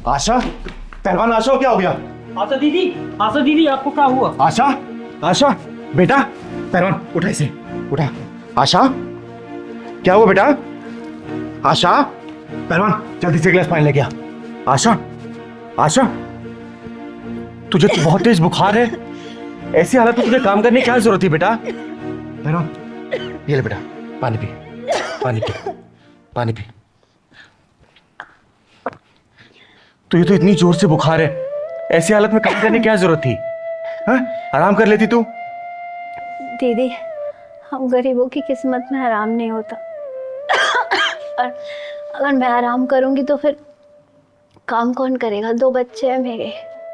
आशा, पहलवान आशा, क्या हो गया? आशा दीदी आपको क्या हुआ? आशा, आशा बेटा, पहलवान उठा इसे, उठा। आशा, क्या हुआ बेटा? आशा, पहलवान जल्दी से गिलास पानी लेके आ। आशा, आशा, तुझे तो बहुत तेज बुखार है, ऐसी हालत में तुझे काम करने की क्या जरूरत थी बेटा? पहलवान ये ले बेटा, पानी पी, पानी पी, पानी पी। तुझे तो इतनी जोर से बुखार है, ऐसी हालत में काम करने की क्या जरूरत थी? हाँ? आराम कर लेती तू। दीदी, हम गरीबों की किस्मत में आराम नहीं होता। और अगर मैं आराम करूंगी तो फिर काम कौन करेगा? 2 बच्चे हैं मेरे।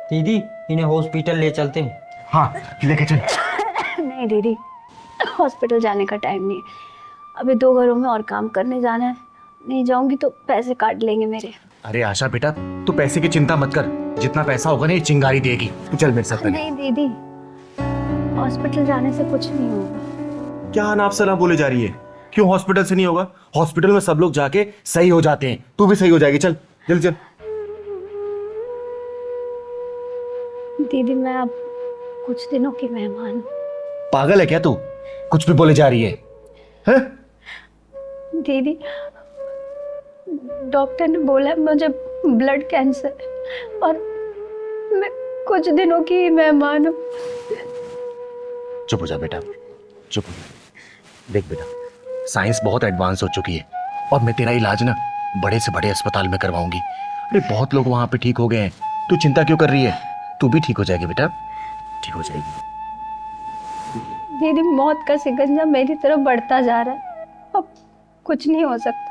दीदी इन्हें हॉस्पिटल ले चलते हैं। हाँ लेके चल। नहीं दीदी, हॉस्पिटल जाने का टाइम नहीं है। अभी 2 घरों में और काम करने जाना है, नहीं जाऊंगी तो पैसे काट लेंगे मेरे। अरे आशा बेटा, तू पैसे की चिंता मत कर, जितना पैसा होगा ना ये चिंगारी देगी। तू चल मेरे साथ। नहीं दीदी, हॉस्पिटल जाने से कुछ नहीं होगा। क्या अनाप शनाप बोले जा रही है? क्यों हॉस्पिटल से नहीं होगा? हॉस्पिटल में सब लोग जाके सही हो जाते हैं, तू भी सही हो जाएगी। चल जल्दी चल। दीदी मैं अब कुछ दिनों की मेहमान हूँ। पागल है क्या तू? कुछ भी बोले जा रही है, हैं? दीदी, डॉक्टर ने बोला मुझे ब्लड कैंसर, और मैं कुछ दिनों की मेहमान हूँ। चुप हो जा बेटा, चुप हो जा। देख बेटा, साइंस बहुत एडवांस हो चुकी है और मैं तेरा इलाज ना बड़े से बड़े अस्पताल में करवाऊंगी। अरे बहुत लोग वहां पे ठीक हो गए हैं, तू चिंता क्यों कर रही है? तू भी ठीक हो जाएगी बेटा, ठीक हो जाएगी। दीदी, मौत का शिकंजा मेरी तरफ बढ़ता जा रहा है, अब कुछ नहीं हो सकता।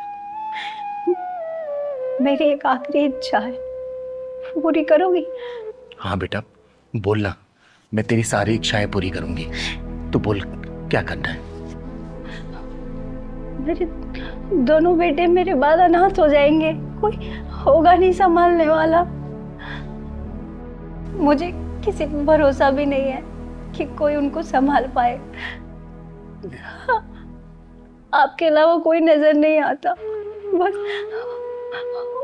मेरी एक आखिरी इच्छा है, पूरी करोगी? हाँ बेटा बोलना, मैं तेरी सारी इच्छाएं पूरी करूंगी। तू बोल क्या करना है? मेरे दोनों बेटे मेरे बाद अनाथ हो जाएंगे, कोई होगा नहीं संभालने वाला। मुझे किसी पर भरोसा भी नहीं है कि कोई उनको संभाल पाए। आपके अलावा कोई नजर नहीं आता, बस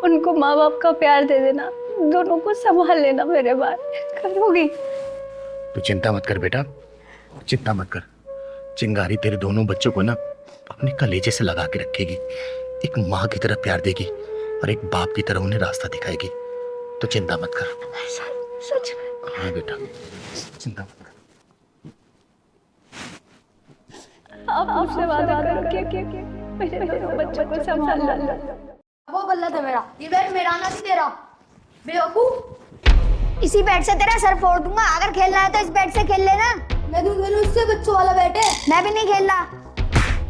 उनको माँ बाप का प्यार दे देना, दोनों को संभाल लेना मेरे बाद। करोगी? तू चिंता मत कर बेटा, चिंता मत कर। चिंगारी तेरे दोनों बच्चों को ना अपने कलेजे से लगा के रखेगी, एक माँ की तरह प्यार देगी और एक बाप की तरह उन्हें रास्ता दिखाएगी। तो चिंता मत कर। सच में? हाँ बेटा, चिंता मत कर। आप मुझसे वादा करो कि मेरे दोनों बच्चों को संभाल लो। वो बल्ला था मेरा, ये बैट मेरा ना सी तेरा बेवकूफ। इसी बैट से तेरा सर फोड़ दूंगा, अगर खेलना है तो इस बैट से खेल लेना। मैं क्यों खेलूं? इससे बच्चों वाला बैट है। मैं भी नहीं खेलना।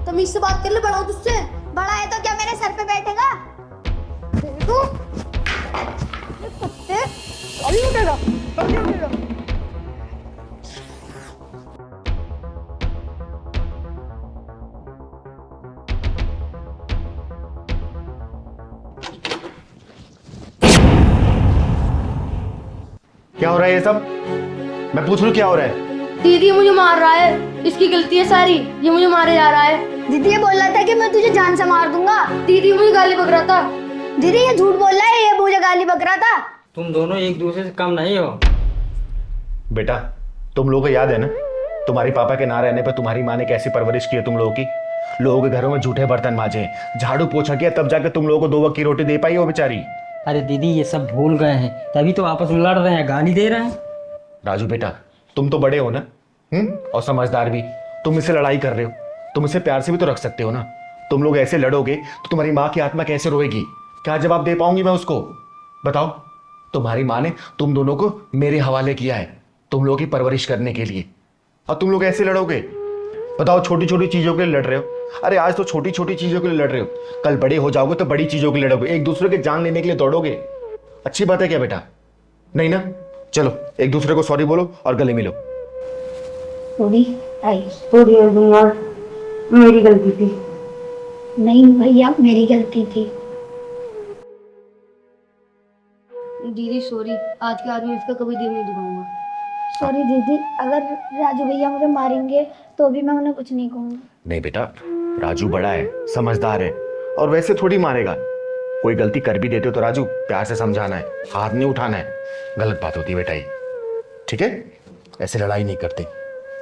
तमीज से बात कर ले, बड़ा हूं तुझसे। बड़ा है तो क्या मेरे सर पे बैठेगा? तू कुत्ते अभी उठेगा, अभी उठेगा। क्या हो रहा है ये सब? मैं पूछ रहा हूँ क्या हो रहा है? दीदी मुझे मार रहा है, इसकी गलती है सारी, ये मुझे मारे जा रहा है। दीदी ये बोल रहा था कि मैं तुझे जान से मार दूंगा। दीदी मुझे गाली बक रहा था। दीदी ये झूठ बोल रहा है, ये मुझे गाली बक रहा था। तुम दोनों एक दूसरे से कम नहीं हो। बेटा तुम लोगों को याद है ना, तुम्हारी पापा के ना रहने पर तुम्हारी माँ ने कैसी परवरिश की है तुम लोगों की? लोगों के घरों में झूठे बर्तन मांजे, झाड़ू पोछा किया, तब जाकर तुम लोगों को 2 वक्त की रोटी दे पाई वो बेचारी। अरे दीदी ये सब भूल गए हैं, तभी तो आपस में लड़ रहे हैं, गाली दे रहे हैं। राजू बेटा तुम तो बड़े हो ना, और समझदार भी। तुम इससे लड़ाई कर रहे हो, तुम इसे प्यार से भी तो रख सकते हो ना। तुम लोग ऐसे लड़ोगे तो तुम्हारी माँ की आत्मा कैसे रोएगी? क्या जवाब दे पाऊंगी मैं उसको? बताओ। तुम्हारी माँ ने तुम दोनों को मेरे हवाले किया है तुम लोगों की परवरिश करने के लिए, और तुम लोग ऐसे लड़ोगे? बताओ, छोटी छोटी चीजों के लिए लड़ रहे हो। अरे आज तो छोटी छोटी चीजों के लिए लड़ रहे हो, कल बड़े हो जाओगे तो बड़ी चीजों के लिए लड़ोगे, एक दूसरे की जान लेने के लिए दौड़ोगे। अच्छी बात है क्या बेटा? नहीं ना? चलो एक दूसरे को सॉरी बोलो और गले मिलो। सॉरी कर दूंगा, मेरी गलती थी। नहीं भैया मेरी गलती थी। दीदी सॉरी, आज के बाद मैं इसका कभी दिल नहीं दुखाऊंगा। सॉरी दीदी, अगर राजू भैया मुझे मारेंगे तो भी मैं उन्हें कुछ नहीं कहूँगा। नहीं बेटा, राजू बड़ा है, समझदार है, और वैसे थोड़ी मारेगा, कोई गलती कर भी देते हो तो राजू प्यार से समझाना है, हाथ नहीं उठाना है। गलत बात होती है बेटा ये, ठीक है? ऐसे लड़ाई नहीं करते।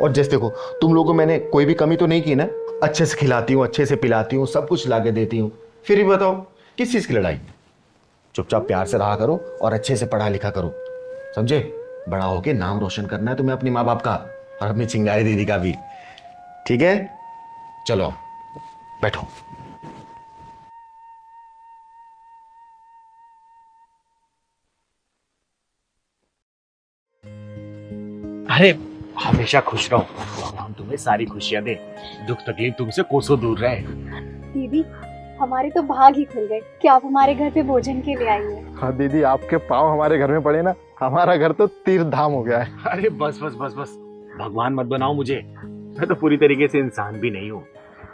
और जैसे देखो तुम लोगों को मैंने कोई भी कमी तो नहीं की ना, अच्छे से खिलाती हूँ, अच्छे से पिलाती हूँ, सब कुछ ला के देती हूँ, फिर भी बताओ किस चीज़ की लड़ाई? चुपचाप प्यार से रहा करो और अच्छे से पढ़ा लिखा करो, समझे? बड़ा होके नाम रोशन करना है तुम्हें अपने माँ बाप का और अपनी चिंगारी दीदी का भी, ठीक है? चलो बैठो। अरे हमेशा खुश रहो, भगवान तुम्हें सारी खुशियां दे, दुख तकलीफ तुमसे कोसों दूर रहे। दीदी हमारे तो भाग ही खुल गए कि आप हमारे घर पे भोजन के लिए आई हैं। हाँ दीदी, आपके पाँव हमारे घर में पड़े ना, हमारा घर तो तीर्थ धाम हो गया है। अरे बस बस बस बस, भगवान मत बनाओ मुझे, मैं तो पूरी तरीके से इंसान भी नहीं हूँ।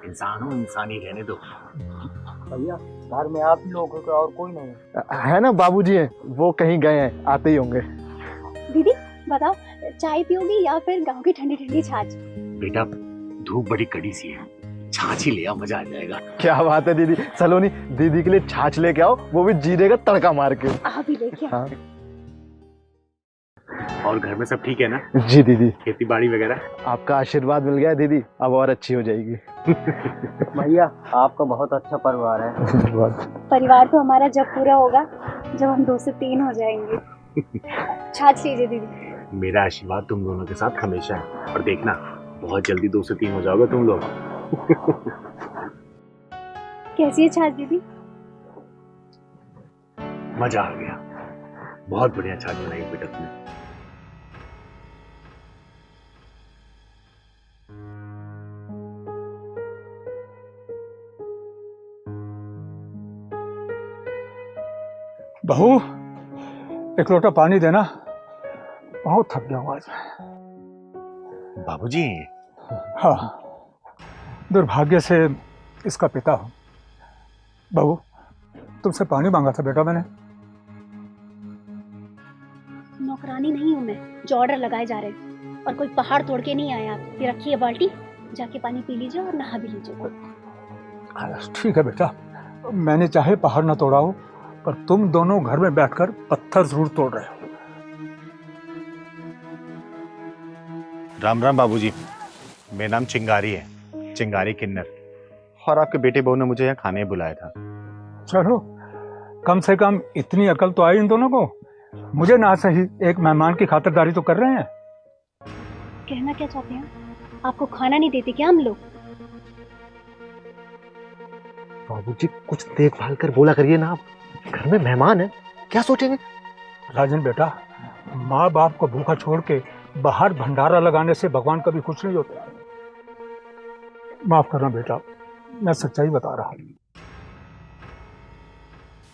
इंसान हूँ, इंसान ही रहने दो। भैया घर में आप लोगों का और कोई नहीं है ना, बाबूजी हैं, वो कहीं गए हैं, आते ही होंगे। दीदी बताओ, चाय पियोगी या फिर गांव की ठंडी ठंडी छाछ? बेटा धूप बड़ी कड़ी सी है, छाछ ही ले आओ, मजा आ जाएगा। क्या बात है दीदी, चलो नहीं दीदी के लिए छाछ लेके आओ, वो भी जीरे का तड़का मार के। आप भी लेके आओ। हाँ और घर में सब ठीक है ना? जी दीदी, खेती बाड़ी वगैरह? आपका आशीर्वाद मिल गया दीदी, अब और अच्छी हो जाएगी। भैया आपका बहुत अच्छा परिवार है। परिवार तो हमारा जब पूरा होगा, जब हम 2 से 3 हो जाएंगे। छाछ लीजिए दीदी। मेरा आशीर्वाद तुम दोनों के साथ हमेशा है, और देखना बहुत जल्दी 2 से 3 हो जाओगे तुम लोग। कैसी है छाछ दीदी? मजा आ गया, बहुत बढ़िया छाछ बनाई बेटा तुमने। बहू एक लोटा पानी देना, बहुत थक गया हूं आज। बाबूजी, हाँ, दुर्भाग्य से इसका पिता हूं। बहू तुमसे पानी मांगा था बेटा मैंने। नौकरानी नहीं हूँ मैं जो ऑर्डर लगाए जा रहे हैं, और कोई पहाड़ तोड़ के नहीं आया आप। ये रखिए बाल्टी, जाके पानी पी लीजिए और नहा भी लीजिए। ठीक है बेटा, मैंने चाहे पहाड़ ना तोड़ा हो, पर तुम दोनों घर में बैठकर पत्थर जरूर तोड़ रहे हो। राम राम बाबूजी, मेरा नाम चिंगारी है, चिंगारी किन्नर, और आपके बेटे बहू ने मुझे यहाँ खाने बुलाया था। चलो कम से कम इतनी अकल तो आई इन दोनों को, मुझे ना सही एक मेहमान की खातिरदारी तो कर रहे हैं। कहना क्या चाहते हैं? आपको खाना नहीं देते क्या हम लोग? बाबूजी कुछ देखभाल कर बोला करिए ना, आप घर में मेहमान है, क्या सोचेंगे? राजन बेटा, माँ बाप को भूखा छोड़ के बाहर भंडारा लगाने से भगवान कभी खुश नहीं होता। माफ करना बेटा, मैं सच्चाई बता रहा हूँ।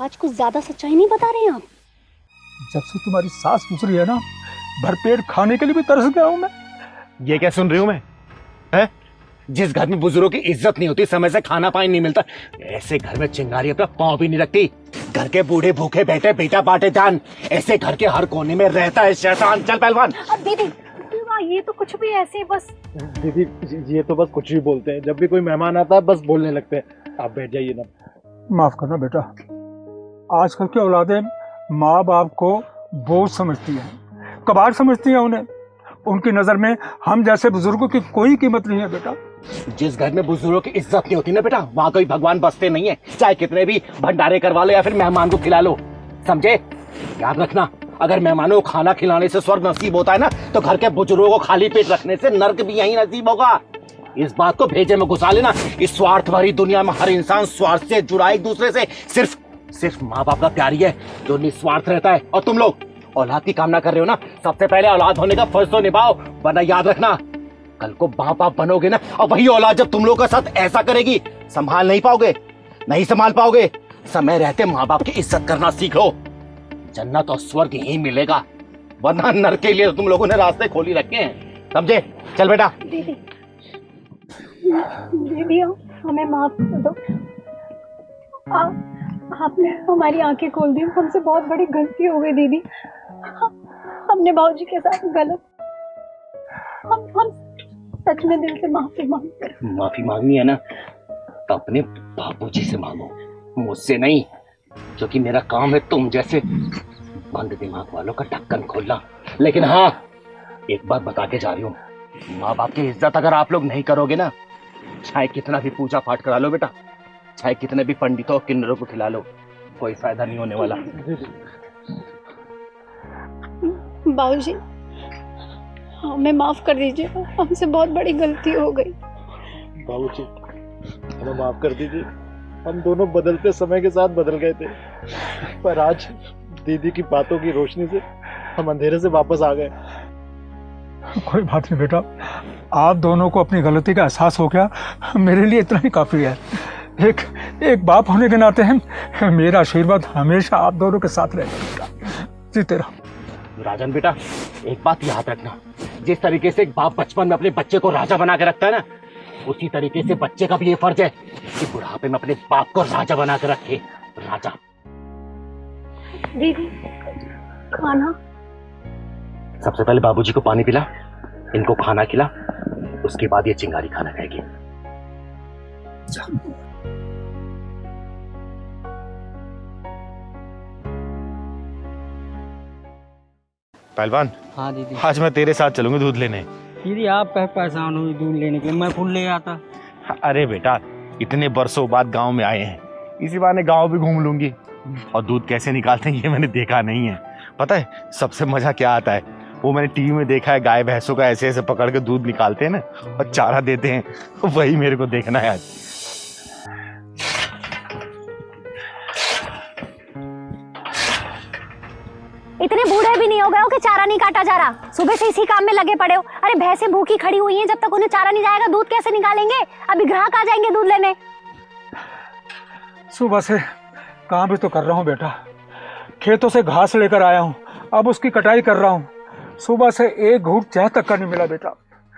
आज कुछ ज्यादा सच्चाई नहीं बता रहे हैं आप? जब से तुम्हारी सास गुजरी है ना, भरपेट खाने के लिए भी तरस गया हूँ मैं। ये क्या सुन रही हूँ मैं? है? जिस घर में बुजुर्गों की इज्जत नहीं होती, समय से खाना पानी नहीं मिलता, ऐसे घर में चिंगारी अपना पाँव भी नहीं रखती। घर के बूढ़े भूखे बैठे, बेटा बांटे जान, ऐसे घर के हर कोने में रहता है शैतान। चल पहलवान। दीदी ये तो कुछ भी ऐसे बस। दीदी ये तो बस कुछ भी बोलते हैं, जब भी कोई मेहमान आता है बस बोलने लगते हैं। आप बैठ जाइए ना। माफ करना बेटा, आजकल की औलादें माँ बाप को बोझ समझती हैं, कबाड़ समझती हैं उन्हें। उनकी नजर में हम जैसे बुजुर्गों की कोई कीमत नहीं है बेटा। जिस घर में बुजुर्गों की इज्जत नहीं होती ना बेटा, वहाँ कोई भगवान बसते नहीं है, चाहे कितने भी भंडारे करवा लो या फिर मेहमान को खिला लो, समझे? याद रखना, अगर मेहमानों को खाना खिलाने से स्वर्ग नसीब होता है ना, तो घर के बुजुर्गों को खाली पेट रखने से नर्क भी यही नसीब होगा। इस बात को भेजे में घुसा लेना। इस स्वार्थ भरी दुनिया में हर इंसान स्वार्थ से जुड़ा एक दूसरे से। सिर्फ माँ बाप का प्यार ही है जो निस्वार्थ रहता है। और तुम लोग औलाद की कामना कर रहे हो ना, सबसे पहले औलाद होने का फर्ज तो निभाओ, वरना याद रखना कल को बाप बाप बनोगे ना, और वही औलाद जब तुम लोगों के साथ ऐसा करेगी, संभाल नहीं पाओगे, नहीं संभाल पाओगे। समय रहते माँ बाप की इज्जत करना सीखो, जन्नत और स्वर्ग यही मिलेगा, वरना नरक के लिए तुम लोगों ने रास्ते खोली रखे हैं, समझे? चल बेटा। दीदी हमें माफ कर दो, आपने हमारी आंखें खोल दी, हमसे बहुत बड़ी गलती हो गई दीदी। हमने बाबूजी के साथ गलत, हम सच में दिल से माफी मांगते हैं। माफी मांगनी है ना तो अपने बाबूजी से मांगो, मुझसे नहीं। क्योंकि मेरा काम है तुम जैसे बंद दिमाग वालों का ढक्कन खोलना। लेकिन हाँ, एक बात बता के जा रही हूँ, माँ बाप की इज्जत अगर आप लोग नहीं करोगे ना, चाहे कितना भी पूजा पाठ करा लो बेटा, चाहे कितने भी पंडितों किन्नरों को खिला लो, कोई फायदा नहीं होने वाला। बाबूजी, हमें माफ कर दीजिए, हमसे बहुत बड़ी गलती हो गई। बाबूजी, हमें माफ कर दीजिए, हम दोनों बदलते समय के साथ बदल गए थे, पर आज दीदी की बातों की रोशनी से हम अंधेरे से वापस आ गए। कोई बात नहीं बेटा, आप दोनों को अपनी गलती का एहसास हो गया, मेरे लिए इतना ही काफी है। एक बाप होने के नाते हैं, मेरा आशीर्वाद हमेशा आप दोनों के साथ रहेगा। जीते रहो। राजन बेटा, एक बात याद रखना, जिस तरीके से एक बाप बचपन में अपने बच्चे को राजा बना के रखता है ना, उसी तरीके से बच्चे का भी ये फर्ज है कि बुढ़ापे में अपने बाप को राजा बना के रखे। राजा। दीदी, खाना। सबसे पहले बाबूजी को पानी पिला, इनको खाना खिला, उसके बाद ये चिंगारी खाना खाएगी। पहलवान, हाँ दीदी। आज मैं तेरे साथ चलूंगी दूध लेने। दीदी आप कहीं परेशान हुई दूध लेने के लिए, मैं फूल ले आता। अरे बेटा, इतने बरसों बाद गांव में आए हैं, इसी बहाने गांव भी घूम लूंगी। और दूध कैसे निकालते हैं ये मैंने देखा नहीं है। पता है सबसे मजा क्या आता है? वो मैंने टीवी में देखा है, गाय भैंसों का ऐसे ऐसे पकड़ के दूध निकालते हैं ना और चारा देते हैं, वही मेरे को देखना है आज। इतने बूढ़े भी नहीं हो गए हो कि चारा नहीं काटा जा रहा। सुबह से इसी काम में लगे पड़े हो। अरे भैंसें भूखी खड़ी हुई हैं, जब तक उन्हें चारा नहीं जाएगा दूध कैसे निकालेंगे? अभी ग्राहक आ जाएंगे दूध लेने। सुबह से काम भी तो कर रहा हूँ बेटा, खेतों से घास लेकर आया हूँ, अब उसकी कटाई कर रहा हूँ। सुबह से एक घूंट चाय तक का नहीं मिला बेटा।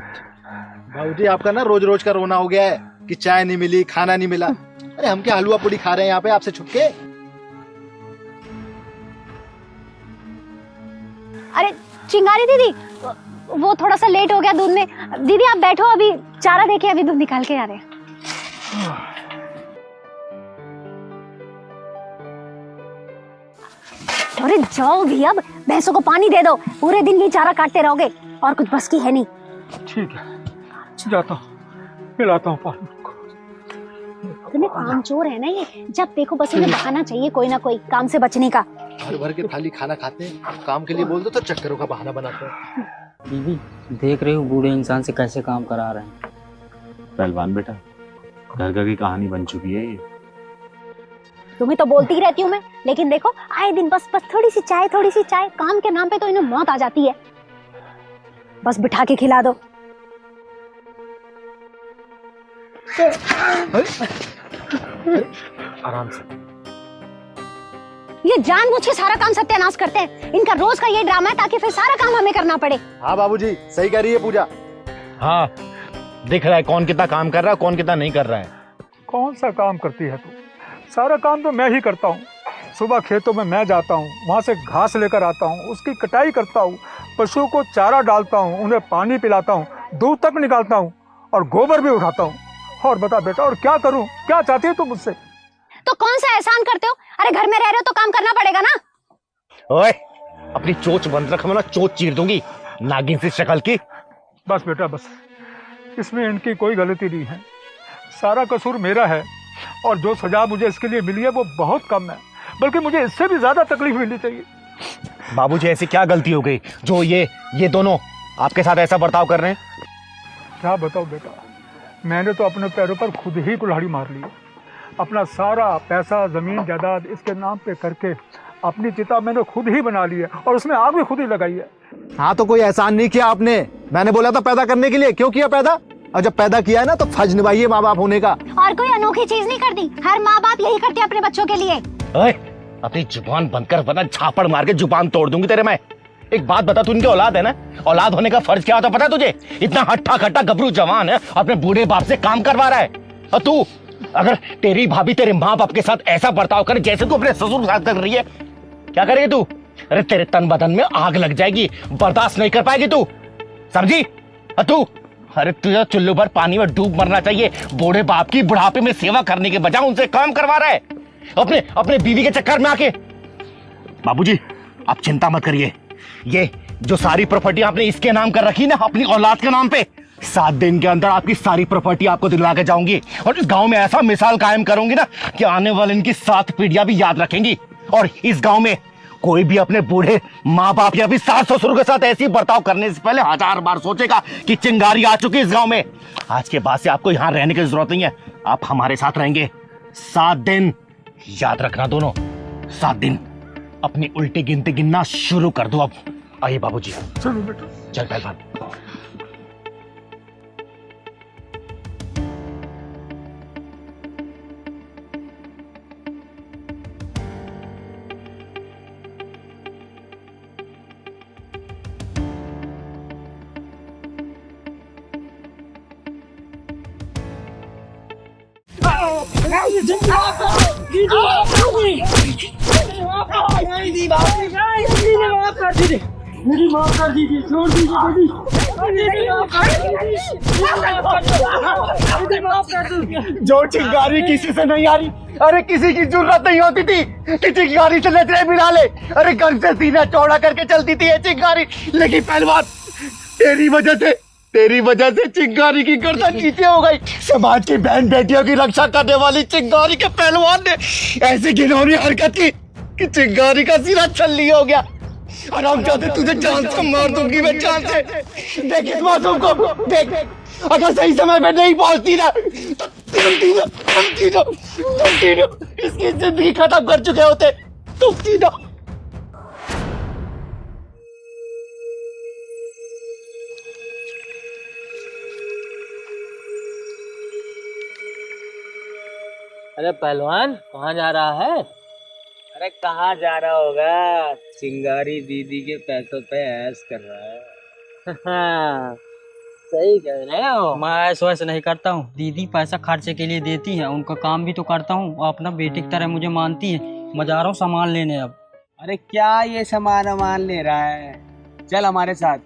बाबूजी, आपका ना रोज रोज का रोना हो गया है कि चाय नहीं मिली, खाना नहीं मिला। अरे हम क्या हलवा पूड़ी खा रहे हैं यहाँ पे आपसे छुप के? अरे चिंगारी दीदी, वो थोड़ा सा लेट हो गया दूध में। दीदी आप बैठो, अभी चारा देके अभी दूध निकाल के आ रहे हैं। अरे जाओ भी, अब भैंसों को पानी दे दो, पूरे दिन ही चारा काटते रहोगे और कुछ बस की है नहीं। ठीक है, जाता हूँ, पिलाता हूँ पानी को। इतने कामचोर है ना ये, जब देखो बस इन्हें बहाना चाहिए कोई ना कोई काम से बचने का। भर भर के थाली खाना खाते हैं, काम के लिए बोल दो तो चक्करों का बहाना बनाते हैं। दीदी देख रहे हो बूढ़े इंसान से कैसे काम करा रहे हैं। पहलवान बेटा, घर घर की कहानी बन चुकी है ये। तुम्हें तो बोलती ही रहती हूँ मैं, लेकिन देखो आए दिन बस थोड़ी सी चाय, थोड़ी सी चाय, काम के नाम पे तो इन्हें मौत आ जाती है। बस बिठा के खिला दो। आराम से। ये जानबूझ के सारा काम सत्यानाश करते हैं। इनका रोज का ये ड्रामा है ताकि फिर सारा काम हमें करना पड़े। हाँ बाबूजी, सही कह रही है पूजा। हाँ, दिख रहा है कौन कितना काम कर रहा है, कौन कितना नहीं कर रहा है। कौन सा काम करती है तू? सारा काम तो मैं ही करता हूँ। सुबह खेतों में मैं जाता हूँ, वहाँ से घास लेकर आता हूँ, उसकी कटाई करता हूँ, पशुओं को चारा डालता हूँ, उन्हें पानी पिलाता हूँ, दूध तक निकालता हूँ और गोबर भी उठाता हूँ। और बता बेटा, और क्या करूँ? क्या चाहती है तू मुझसे? तो कौन सा एहसान करते हो? अरे घर में रह रहे हो तो काम करना पड़ेगा ना। ओए, अपनी चोंच बंद रख, मैं ना चोंच चीर दूंगी नागिन सी शक्ल की। बस बेटा बस, इसमें इनकी कोई गलती नहीं है, सारा कसूर मेरा है। और जो सजा मुझे इसके लिए मिली है वो बहुत कम है, बल्कि मुझे इससे भी ज्यादा तकलीफ मिलनी चाहिए। बाबूजी, ऐसी क्या गलती हो गई जो ये दोनों आपके साथ ऐसा बर्ताव कर रहे हैं? क्या बताओ बेटा, मैंने तो अपने पैरों पर खुद ही कुल्हाड़ी मार ली। अपना सारा पैसा, जमीन जायदाद इसके नाम पे करके अपनी चिता मैंने खुद ही बना ली है और उसमें आग भी खुद ही लगाई है। हाँ, तो कोई एहसान नहीं किया आपने। मैंने बोला था पैदा करने के लिए, क्यों किया पैदा? और जब पैदा किया है ना तो फर्ज निभाइए माँ बाप होने का। और कोई अनोखी चीज नहीं करती, हर माँ बाप यही करते हैं अपने बच्चों के लिए। ओए, अपनी जुबान बंद कर वरना झापड़ मार के जुबान तोड़ दूंगी तेरे मैं। एक बात बता, तू इनकी औलाद है ना? औलाद होने का फर्ज क्या होता पता है तुझे? इतना हट्टा खट्टा गबरू जवान है, अपने बूढ़े बाप से काम करवा रहा है। और तू, अगर तेरी भाभी तेरे माँ बाप के साथ ऐसा बर्ताव करे जैसे तू अपने ससुर के साथ कर रही है, क्या करेगी तू? अरे तेरे तन बदन में आग लग जाएगी, बर्दाश्त नहीं कर पाएगी तू, समझी? और तू, अरे तुझे चुल्लू भर पानी में डूब मरना चाहिए। बूढ़े बाप की बुढ़ापे में सेवा करने के बजाय उनसे काम करवा रहा है। अपने अपने बीवी के चक्कर में आके। बाबूजी आप चिंता मत करिए, ये जो सारी प्रॉपर्टी आपने इसके नाम कर रखी ना अपनी औलाद के नाम पे, 7 दिन के अंदर आपकी सारी प्रॉपर्टी आपको दिलवा के जाऊंगी और इस गांव में ऐसा मिसाल कायम करूंगी ना कि आने वाले इनकी 7 पीढ़ियां भी याद रखेंगी। और इस गांव में कोई भी अपने बूढ़े माँ बाप या फिर सास ससुर के साथ ऐसी बर्ताव करने से पहले 1000 बार सोचेगा कि चिंगारी आ चुकी है इस गांव में। आज के बाद से आपको यहाँ रहने की जरूरत नहीं है, आप हमारे साथ रहेंगे 7 दिन। याद रखना दोनों, 7 दिन। अपनी उल्टी गिनती गिनना शुरू कर दो अब। आइए बाबूजी। चलो बेटा। चल पहलवान। मेरी माफ कर दीजिए, छोड़ दीजिए दीदी। जो चिंगारी किसी से नहीं आ रही, अरे किसी की जरूरत नहीं होती थी कि चिंगारी से नजरें मिला ले। अरे घर से सीना चौड़ा करके चलती थी ये चिंगारी, लेकिन पहलवान तेरी वजह से चिंगारी की गर्दन नीचे हो गई। समाज की बहन बेटियों की रक्षा करने वाली चिंगारी के पहलवान ने ऐसी घिनौनी हरकत की कि चिंगारी का सिरा छल्ली हो गया। और हम चाहते तुझे जान से मार दूंगी मैं, जान से। देख इस मासूम को देख, अगर सही समय पे नहीं पहुंचती ना तो तुम तीनों इसकी जिंदगी खत्म कर चुके होते, तुम तीनों। अरे पहलवान कहाँ जा रहा है? अरे कहाँ जा रहा होगा, चिंगारी दीदी के पैसों पे ऐश कर रहा है। सही कह रहे हो। मैं ऐसा वैसे नहीं करता हूँ, दीदी पैसा खर्चे के लिए देती है, उनका काम भी तो करता हूँ और अपना बेटी की तरह मुझे मानती है। मैं जा रहा हूँ सामान लेने अब। अरे क्या ये सामान ले रहा है, चल हमारे साथ।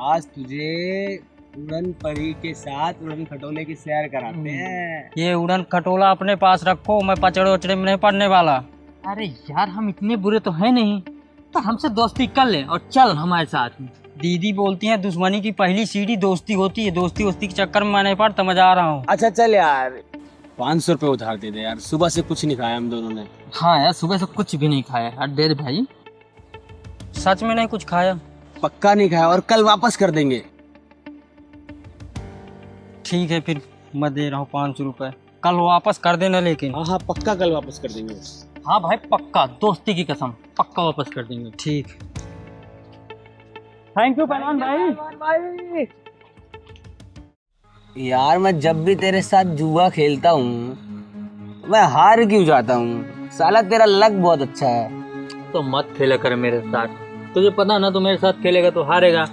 आज तुझे उड़न परी के साथ उड़न खटोले की सैर कराते हैं। ये उड़न खटोला अपने पास रखो, मैं पचड़े उचड़े में नहीं पड़ने वाला। अरे यार हम इतने बुरे तो है नहीं, तो हमसे दोस्ती कर ले और चल हमारे साथ। दीदी बोलती हैं दुश्मनी की पहली सीढ़ी दोस्ती होती है, दोस्ती वोस्ती के चक्कर में मैं नहीं पड़ता, मैं जा रहा हूँ। अच्छा चल यार, 500 रुपये उधार दे दे यार, सुबह से कुछ नहीं खाया हम दोनों ने। हाँ यार सुबह से कुछ भी नहीं खाया यार, दे दे भाई। सच में नहीं कुछ खाया? पक्का नहीं खाया, और कल वापस कर देंगे। ठीक है फिर मैं दे रहा हूँ 500 रुपये, कल वापस कर देना लेकिन। हाँ पक्का कल वापस कर देंगे। हाँ भाई पक्का, दोस्ती की कसम, पक्का वापस कर देंगे। ठीक, थैंक यू पहलवान भाई। यार मैं जब भी तेरे साथ जुआ खेलता हूँ मैं हार क्यों जाता हूँ, साला तेरा लक बहुत अच्छा है। तो मत खेला कर मेरे साथ, तुझे पता ना, तो मेरे साथ खेलेगा तो हारेगा।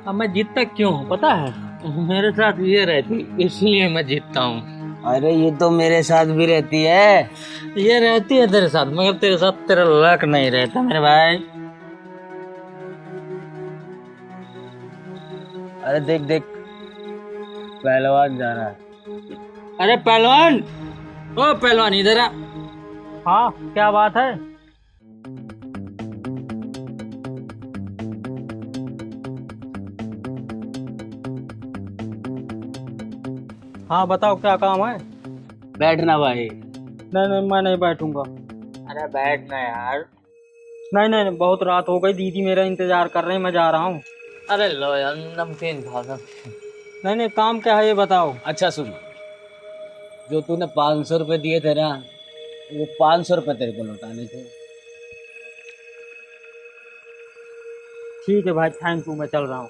अब मैं जीतता क्यों हूँ पता है, मेरे साथ ये रहती इसलिए मैं जीतता हूँ। अरे ये तो मेरे साथ भी रहती है। ये रहती है तेरे साथ, मगर तेरे साथ तेरा लक नहीं रहता मेरे भाई। अरे देख देख पहलवान जा रहा है। अरे पहलवान, ओ पहलवान इधर आ। हाँ क्या बात है? हाँ बताओ क्या काम है? बैठना भाई। नहीं नहीं मैं नहीं बैठूंगा। अरे बैठना यार। नहीं नहीं बहुत रात हो गई, दीदी मेरा इंतजार कर रहे हैं, मैं जा रहा हूँ। अरे लो यार नमकीन खा। नहीं नहीं काम क्या है ये बताओ। अच्छा सुन, जो तूने 500 रुपये दिए थे ना, वो 500 रुपये तेरे को लौटाने थे। ठीक है भाई थैंक यू, मैं चल रहा हूँ।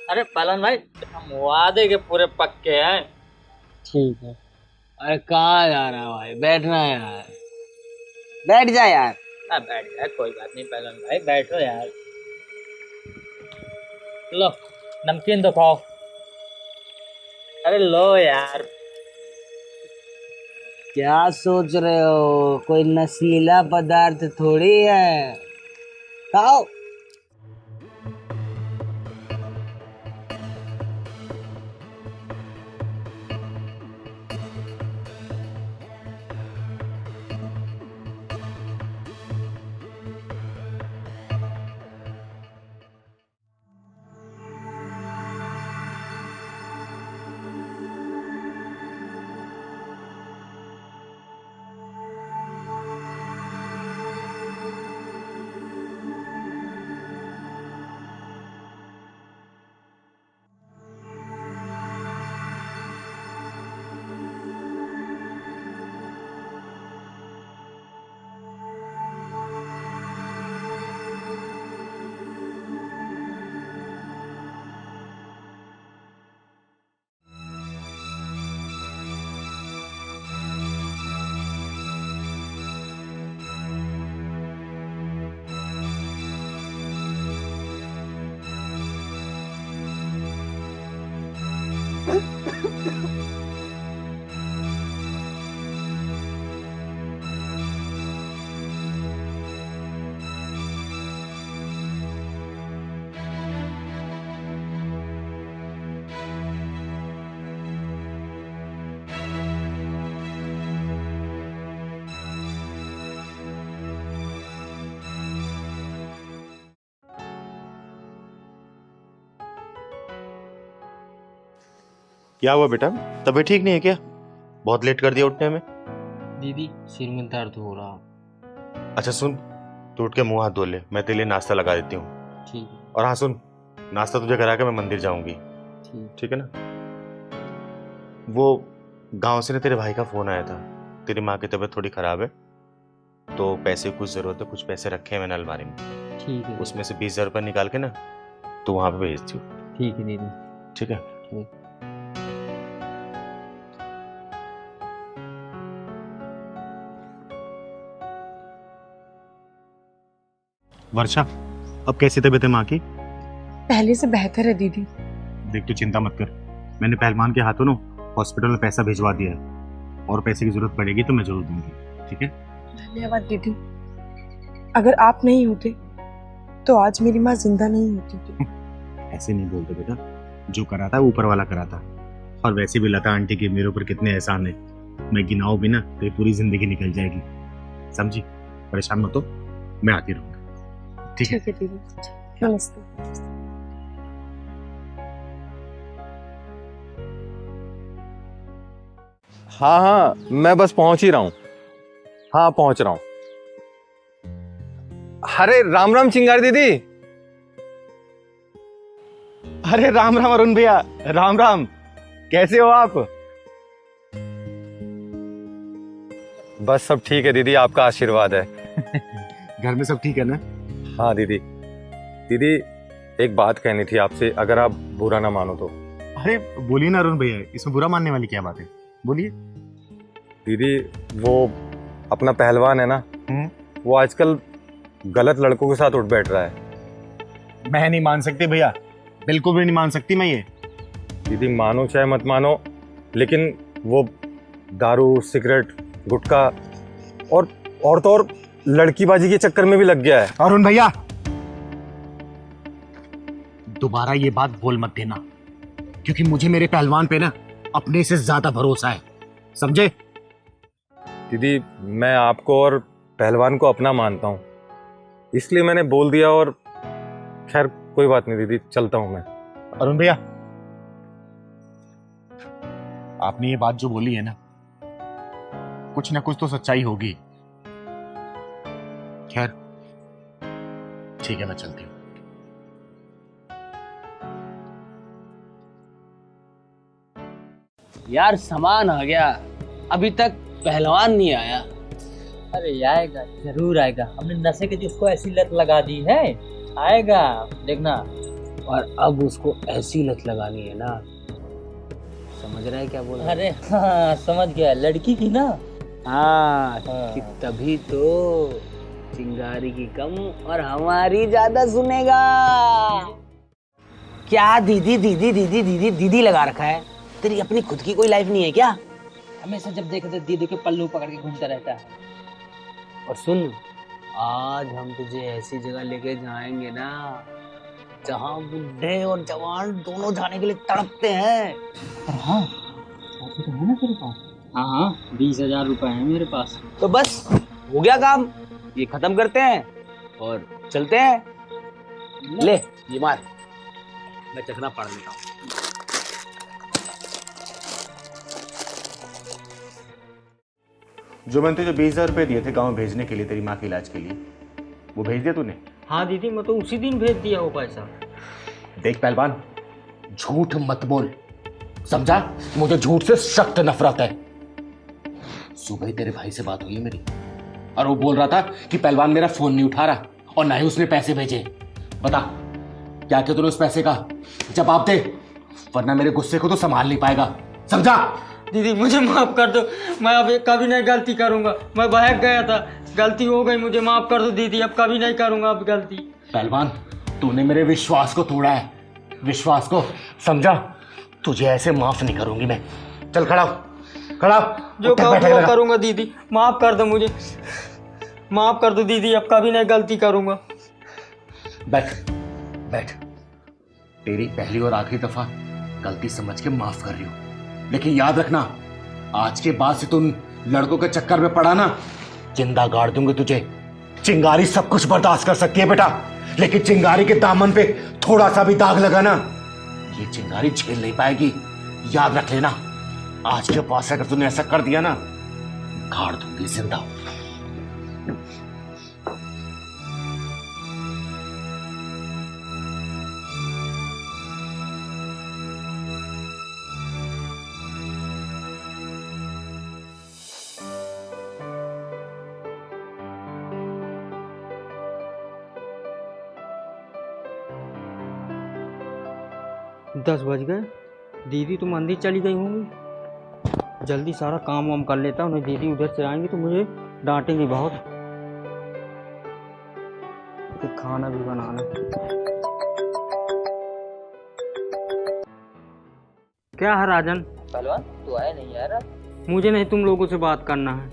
अरे पहलवान भाई हम वादे के पूरे पक्के हैं। ठीक है। अरे कहाँ जा रहा है भाई, बैठना है यार, बैठ जा यार। बैठ यार, कोई बात नहीं पहलवान भाई, बैठो यार। लो नमकीन तो खाओ। अरे लो यार। क्या सोच रहे हो, कोई नशीला पदार्थ थोड़ी है, खाओ। क्या हुआ बेटा, तबीयत ठीक नहीं है क्या? बहुत लेट कर दिया उठने में। दीदी सिर में दर्द हो रहा। अच्छा सुन, तू उठ के मुंह हाथ धो ले, मैं तेरे लिए नाश्ता लगा देती हूँ। ठीक और हाँ सुन, नाश्ता तुझे करा के मैं मंदिर जाऊंगी, ठीक। ठीक है ना? वो गांव से ना तेरे भाई का फोन आया था, तेरी माँ की तबीयत थोड़ी खराब है तो पैसे की कुछ जरूरत है, कुछ पैसे रखे हैं मैंने अलमारी में, ठीक है। उसमें से 20,000 रुपये निकाल के ना तो वहां पे भेज दियो। ठीक है दीदी। ठीक है। ठीक। वर्षा, अब कैसी तबीयत है माँ की? पहले से बेहतर है दीदी। देख तू चिंता मत कर, मैंने पहलवान के हाथों ना हॉस्पिटल में पैसा भिजवा दिया है, और पैसे की जरूरत पड़ेगी तो मैं जरूर दूंगी, ठीक है? धन्यवाद दीदी। अगर आप नहीं होते तो आज मेरी माँ जिंदा नहीं होती थी। ऐसे नहीं बोलते बेटा, जो करा था ऊपर वाला करा था। और वैसे भी लता आंटी के मेरे ऊपर कितने एहसान है, मैं गिनाऊं भी ना तो ये पूरी जिंदगी निकल जाएगी, समझी? परेशान मत हो, मैं आती रहूंगा, ठीक है? ठीक है दीदी, नमस्ते। हाँ हाँ, मैं बस पहुंच ही रहा हूँ। हाँ पहुंच रहा हूँ। अरे राम राम चिंगारी दीदी। अरे राम राम अरुण भैया, राम राम, कैसे हो आप? बस सब ठीक है दीदी, आपका आशीर्वाद है। घर में सब ठीक है ना? हाँ दीदी। दीदी एक बात कहनी थी आपसे, अगर आप बुरा ना मानो तो। अरे बोलिए ना अरुण भैया, इसमें बुरा मानने वाली क्या बात है, बोलिए। दीदी वो अपना पहलवान है ना, वो आजकल गलत लड़कों के साथ उठ बैठ रहा है। मैं नहीं मान सकती भैया, बिल्कुल भी नहीं मान सकती मैं ये। दीदी मानो चाहे मत मानो, लेकिन वो दारू, सिगरेट, गुटखा और तो और लड़कीबाजी के चक्कर में भी लग गया है। अरुण भैया दोबारा ये बात बोल मत देना, क्योंकि मुझे मेरे पहलवान पे ना अपने से ज्यादा भरोसा है, समझे? दीदी मैं आपको और पहलवान को अपना मानता हूँ, इसलिए मैंने बोल दिया। और खैर कोई बात नहीं दीदी, चलता हूँ मैं। अरुण भैया आपने ये बात जो बोली है ना, कुछ ना कुछ तो सच्चाई होगी। खैर ठीक है, मैं चलती हूँ। यार सामान आ गया, अभी तक पहलवान नहीं आया। अरे आएगा, जरूर आएगा। हमने नशे की जिसको ऐसी लत लगा दी है, आएगा देखना। और अब उसको ऐसी लत लगानी है ना, समझ रहा है क्या बोल रहा है? अरे हाँ समझ गया, लड़की की ना। हाँ कि तभी तो चिंगारी की कम और हमारी ज्यादा सुनेगा। क्या दीदी दीदी दीदी दीदी दीदी लगा रखा है? तेरी अपनी खुद की कोई लाइफ नहीं है क्या? हमेशा जब देखो तो दीदी के पल्लू पकड़ के घूमता रहता है। और सुन, आज हम तुझे ऐसी जगह लेके जाएंगे ना जहाँ बुढ़े और जवान दोनों जाने के लिए तड़पते हैं। हाँ पैसे तो है ना तेरे पास? हाँ 20,000 रुपए है मेरे पास। तो बस हो गया काम, ये खत्म करते हैं और चलते हैं। ले ये मार, मैं चखना पढ़ लेता हूँ। जो मैंने तुझे 20,000 रुपये दिए थे गाँव भेजने के लिए तेरी माँ के इलाज के लिए, वो भेज दिया तूने? हाँ दीदी, मैं तो उसी दिन भेज दिया वो पैसा। देख पहलवान, झूठ मत बोल, समझा? मुझे झूठ से सख्त नफरत है। सुबह ही तेरे भाई से बात हुई है मेरी, और वो बोल रहा था कि पहलवान मेरा फोन नहीं उठा रहा और ना ही उसने पैसे भेजे। बता क्या क्या तूने उस पैसे का जवाब दे, वरना मेरे गुस्से को तो संभाल नहीं पाएगा, समझा? दीदी मुझे माफ कर दो, मैं अब कभी नहीं गलती करूंगा। मैं बहक गया था, गलती हो गई, मुझे माफ कर दो दीदी, अब कभी नहीं करूंगा अब गलती। पहलवान तूने मेरे विश्वास को तोड़ा है, विश्वास को, समझा? तुझे ऐसे माफ नहीं करूंगी मैं। चल खड़ा हो, खड़ा हो। जो कहूँगा करूंगा दीदी, माफ कर दो मुझे, माफ कर दो दीदी, अब कभी नहीं गलती करूंगा। बैठ बैठ, तेरी पहली और आखिरी दफा गलती समझ के माफ कर रही हूँ, लेकिन याद रखना आज के बाद से तुम लड़कों के चक्कर में पड़ा ना, जिंदा गाड़ दूंगी तुझे। चिंगारी सब कुछ बर्दाश्त कर सकती है बेटा, लेकिन चिंगारी के दामन पे थोड़ा सा भी दाग लगा ना, ये चिंगारी झेल नहीं पाएगी, याद रख लेना, आज के बाद से अगर तूने ऐसा कर दिया ना, गाड़ दूंगी जिंदा। दस बज गए, दीदी तो मंदिर चली गई होंगी। जल्दी सारा काम वाम कर लेता हूँ, नहीं दीदी उधर से आएंगी तो मुझे डांटेंगी बहुत। फिर खाना भी बनाना। क्या है राजन? पहलवान तू आया नहीं यार? मुझे नहीं तुम लोगों से बात करना है।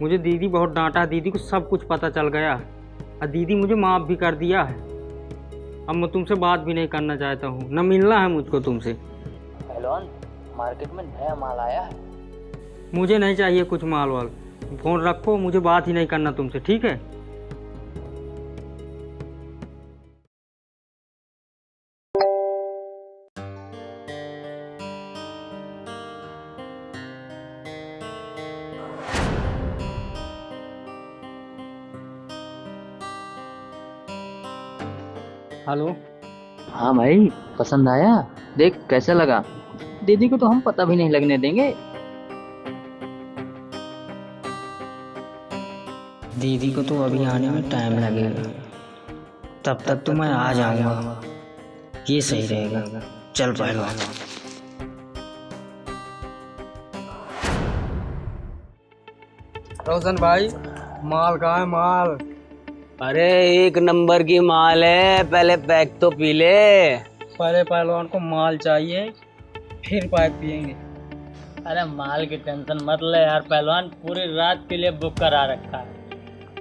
मुझे दीदी बहुत डांटा, दीदी को सब कुछ पता चल गया और दीदी मुझे माफ़ भी कर दिया है। अब मैं तुमसे बात भी नहीं करना चाहता हूँ, न मिलना है मुझको तुमसे। पहलवान मार्केट में नया माल आया है। मुझे नहीं चाहिए कुछ माल वाल, फोन रखो, मुझे बात ही नहीं करना तुमसे, ठीक है? हेलो। हाँ भाई पसंद आया? देख कैसा लगा। दीदी को तो हम पता भी नहीं लगने देंगे। दीदी को तो अभी आने में टाइम लगेगा, तब तक तो मैं आ जाऊंगा। ये सही रहेगा। चल पहलवान। रोशन भाई, माल कहाँ है? माल अरे एक नंबर की माल है, पहले पैक तो पी ले। पहले पहलवान को माल चाहिए, फिर पैक पियेंगे। अरे माल की टेंशन मत ले यार, पहलवान पूरी रात के लिए बुक करा रखा है।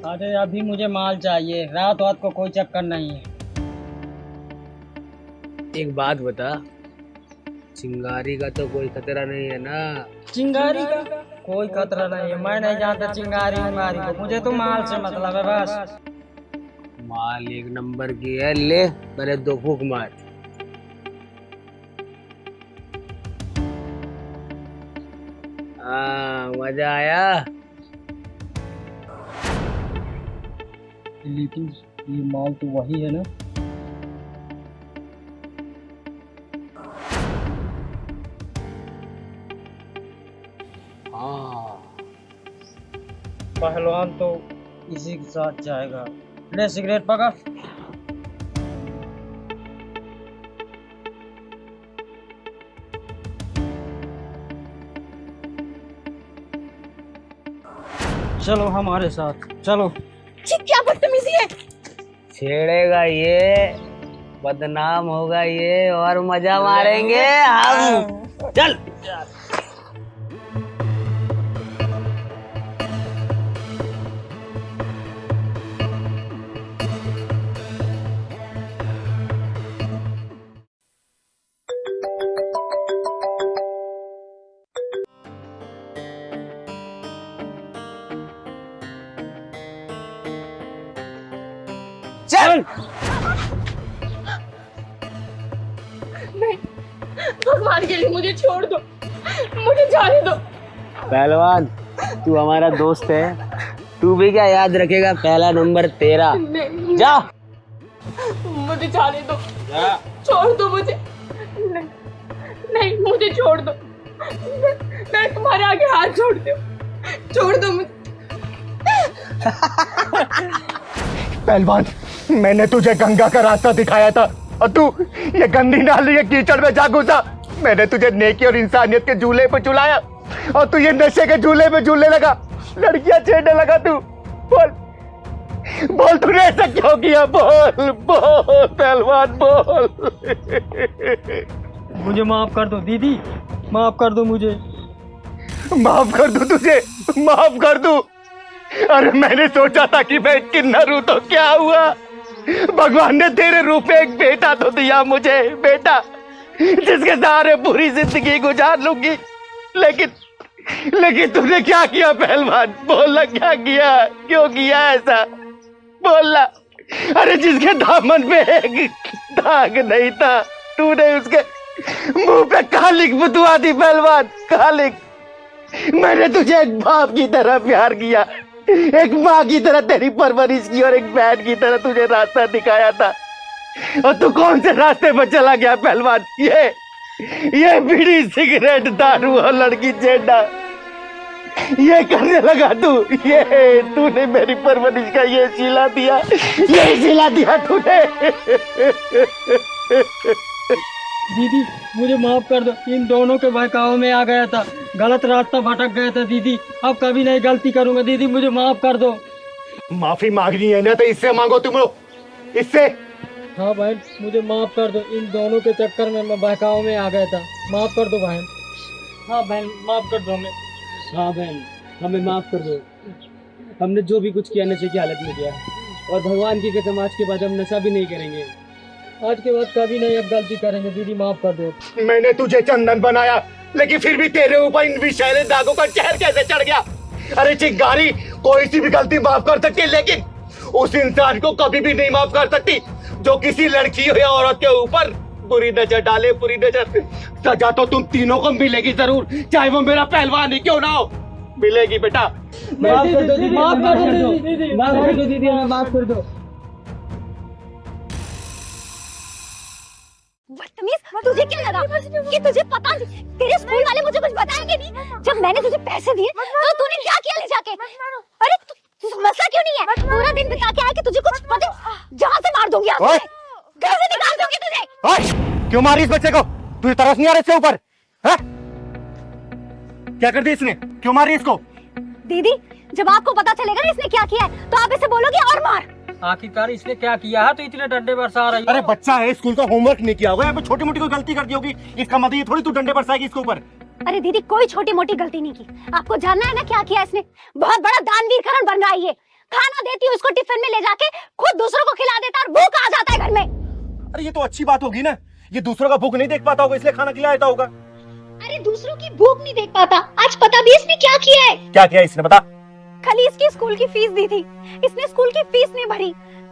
अरे अभी मुझे माल चाहिए, रात वात को कोई चक्कर नहीं है। एक बात बता, चिंगारी का तो कोई खतरा नहीं है ना? चिंगारी का कोई खतरा नहीं है, मैं नहीं जानता चिंगारी उंगारी को, मुझे तो माल से मतलब है बस। माल एक नंबर की है, ले पहले 2 फूंक मार। हाँ मजा आया। लेकिन ये माल तो वही है ना? हाँ पहलवान तो इसी के साथ जाएगा। ले सिगरेट पकड़। चलो हमारे साथ चलो। क्या बदतमीजी है। छेड़ेगा ये, बदनाम होगा ये, और मजा मारेंगे हम। चल चल। नहीं, भगवान के लिए मुझे छोड़ दो, मुझे जाने दो। पहलवान तू हमारा दोस्त है, तू भी क्या याद रखेगा, पहला नंबर तेरा। नहीं, जा मुझे जाने दो, छोड़ दो मुझे। नहीं, नहीं मुझे छोड़ दो, मैं तुम्हारे आगे हाथ जोड़ती हूँ, छोड़ दो मुझे। पहलवान मैंने तुझे गंगा का रास्ता दिखाया था और तू ये गंदी नाली के कीचड़ में जा घुसा। मैंने तुझे नेकी और इंसानियत के झूले पे झुलाया और तू ये नशे के झूले पे झूलने लगा, लड़कियां छेड़ने लगा। तू बोल बोल तूने ऐसा क्यों किया? बोल बोल पहलवान बोल। मुझे माफ कर दो दीदी, माफ कर दो मुझे। माफ कर दूं तुझे? माफ कर दूं? अरे मैंने सोचा था कि मैं किन्नर हूं तो क्या हुआ, भगवान ने तेरे रूप में एक बेटा तो दिया मुझे, बेटा जिसके सहारे पूरी जिंदगी गुजार लूंगी। लेकिन तूने क्या किया पहलवान? बोलना क्या किया, क्यों किया ऐसा? बोलना। अरे जिसके दामन में एक दाग नहीं था, तूने मुंह पे कालिक बुतवा दी पहलवान, कालिक। मैंने तुझे एक बाप की तरह प्यार किया, एक माँ की तरह तेरी परवरिश की और एक बहन की तरह तुझे रास्ता दिखाया था, और तू कौन से रास्ते पर चला गया पहलवान? ये बीड़ी सिगरेट दारू और लड़की चेडा ये करने लगा तू। ये तूने मेरी परवरिश का ये सिला दिया, ये सिला दिया तूने। दीदी मुझे माफ कर दो, इन दोनों के बहकावे में आ गया था, गलत रास्ता भटक गया था दीदी, अब कभी नहीं गलती करूंगा दीदी, मुझे माफ कर दो। माफी मांगनी है ना तो इससे मांगो तुम लोग, इससे। हाँ बहन मुझे माफ कर दो, इन दोनों के चक्कर में मैं बहकावे में आ गया था, माफ कर दो बहन। हाँ बहन माफ कर दो हमें। हाँ बहन हमें माफ कर दो, हमने जो भी कुछ किया नशे की हालत में किया, और भगवान की कसम आज के बाद हम नशा भी नहीं करेंगे, आज के बाद कभी नहीं अब गलती करेंगे दीदी, माफ कर दो। मैंने तुझे चंदन बनाया, लेकिन फिर भी तेरे ऊपर इन विषैले दागों का जहर कैसे चढ़ गया? अरे चिंगारी, कोई सी भी गलती माफ कर सकती है, लेकिन उस इंसान को कभी भी नहीं माफ कर सकती जो किसी लड़की या औरत के ऊपर बुरी नजर डाले, बुरी नजर। सजा तो तुम तीनों को मिलेगी जरूर, चाहे वो मेरा पहलवान ही क्यों ना हो, मिलेगी बेटा। माफ कर दो दीदी, माफ कर दो दीदी, माफ कर दो दीदी, हमें माफ कर दो। बदतमीज, तुझे क्या लगा कि तुझे पता नहीं? तेरे स्कूल वाले मुझे कुछ बताएंगे नहीं? जब मैंने तुझे पैसे दिए तो तूने क्या किया ले जाके? अरे मसला क्यों नहीं है? पूरा दिन बिता के आया कि तुझे कुछ पता? जहाँ से मार दूंगी, घर से निकाल दूंगी तुझे। क्यों मारी इस बच्चे को? तुझे तरस नहीं आ रहा इसके ऊपर? क्या कर दी इसने? क्यों मारी इसको? दीदी जब आपको पता चलेगा ना इसने क्या किया है तो आप इसे बोलोगे और मार। आखिरकार इसने क्या किया है तो इतने डंडे बरसा रही है? अरे बच्चा है, स्कूल का होमवर्क नहीं किया होगा, छोटी मोटी कोई गलती कर दी होगी, इसका मतलब ये थोड़ी तू डंडे बरसाएगी इसके ऊपर। अरे दीदी कोई छोटी मोटी गलती नहीं की, आपको जानना है ना क्या किया इसने? बहुत बड़ा दानवीर करण बन रहा है ये। खाना देती हूँ उसको टिफिन में ले जाके, खुद दूसरों को खिला देता और भूख आ जाता है घर में। अरे ये तो अच्छी बात होगी ना, ये दूसरों का भूख नहीं देख पाता होगा इसलिए खाना खिलाता होगा। अरे दूसरों की भूख नहीं देख पाता, आज पता भी इसने क्या किया है? क्या किया इसने बता? कल इसकी स्कूल की फीस दी थी, इसने स्कूल की फीस नहीं भरी,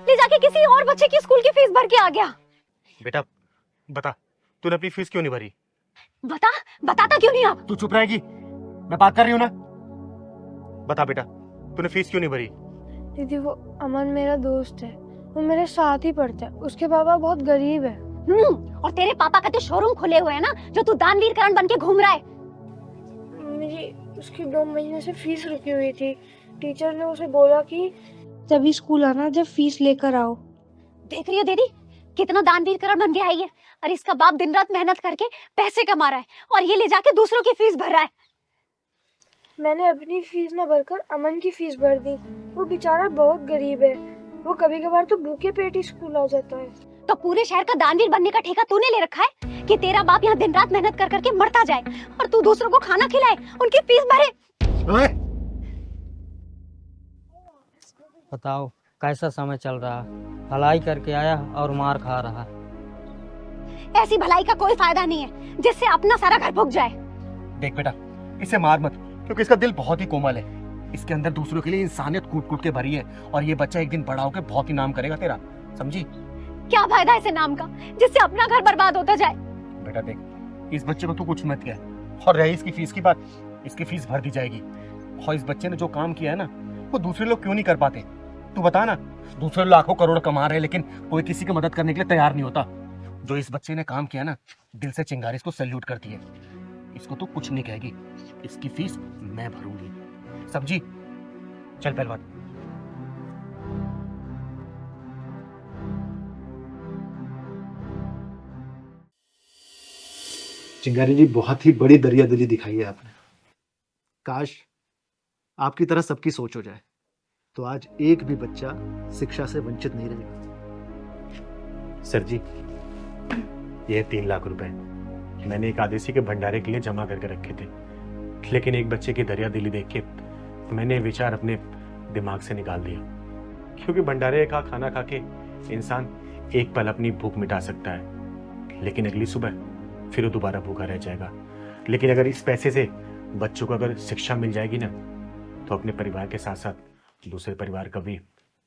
ले जाके किसी और बच्चे की स्कूल की फीस भर के आ गया। बेटा बता, तूने अपनी फीस क्यों नहीं भरी? बताता क्यों नहीं आप? तू चुप रहेगी? मैं बात कर रही हूँ ना। बता बेटा, तूने फीस क्यों नहीं भरी? दीदी वो अमन मेरा दोस्त है, वो मेरे साथ ही पढ़ता है, उसके पापा बहुत गरीब है। और तेरे पापा का तो शोरूम खुले हुए है ना, जो तू दानवीर करण बन के घूम रहा है। मेरी उसकी 2 महीने से फीस रुकी हुई थी, टीचर ने उसे बोला कि तभी स्कूल आना जब फीस लेकर आओ। देख रही हो दीदी कितना दानवीर करण बन गया है ये, और इसका बाप दिन रात मेहनत करके पैसे कमा रहा है और ये ले जाके दूसरों की फीस भर रहा है। मैंने अपनी फीस न भरकर अमन की फीस भर दी, वो बेचारा बहुत गरीब है, वो कभी कभार तो भूखे पेट ही स्कूल आ जाता है। तो पूरे शहर का दानवीर बनने का ठेका तूने ले रखा है कि तेरा बाप यहाँ दिन रात मेहनत कर करके मरता जाए और तू दूसरों को खाना खिलाए, उनकी फीस भरे। बताओ कैसा समय चल रहा है, भलाई करके आया और मार खा रहा है। ऐसी भलाई का कोई फायदा नहीं है जिससे अपना सारा घर भुग जाए। देख बेटा, इसे मार मत, क्योंकि इसका दिल बहुत ही कोमल है, इसके अंदर दूसरों के लिए इंसानियत कूट कूट के भरी है, और ये बच्चा एक दिन बड़ा होकर बहुत ही नाम करेगा तेरा, समझी? क्या फायदा ऐसे नाम का जिससे अपना घर बर्बाद होता जाए? बेटा देख, इस बच्चे को तू कुछ मत कह, और रही इसकी फीस की बात, इसकी फीस भर दी जाएगी, और इस बच्चे ने जो काम किया है ना वो दूसरे लोग क्यों नहीं कर पाते? तू बता ना, दूसरे लाखों करोड़ कमा रहे हैं लेकिन कोई किसी की मदद करने के लिए तैयार नहीं होता। जो इस बच्चे ने काम किया ना, दिल से चिंगारी इसको सैल्यूट करती है। इसको तो कुछ नहीं कहेगी, इसकी फीस मैं भरूंगी, समझी? चल पहलवान। चिंगारी जी, बहुत ही बड़ी दरियादिली दिखाई है आपने। काश आपकी तरह सबकी सोच हो जाए तो आज एक भी बच्चा शिक्षा से वंचित नहीं रहेगा। सर जी, ये 3 लाख रुपए मैंने एक आदिवासी के भंडारे के लिए जमा करके रखे थे, लेकिन एक बच्चे की दरियादिली देख के मैंने विचार अपने दिमाग से निकाल दिया, क्योंकि भंडारे का खाना खा के इंसान एक पल अपनी भूख मिटा सकता है, लेकिन अगली सुबह फिर वो दोबारा भूखा रह जाएगा। लेकिन अगर इस पैसे से बच्चों को अगर शिक्षा मिल जाएगी ना, तो अपने परिवार के साथ साथ दूसरे परिवार का भी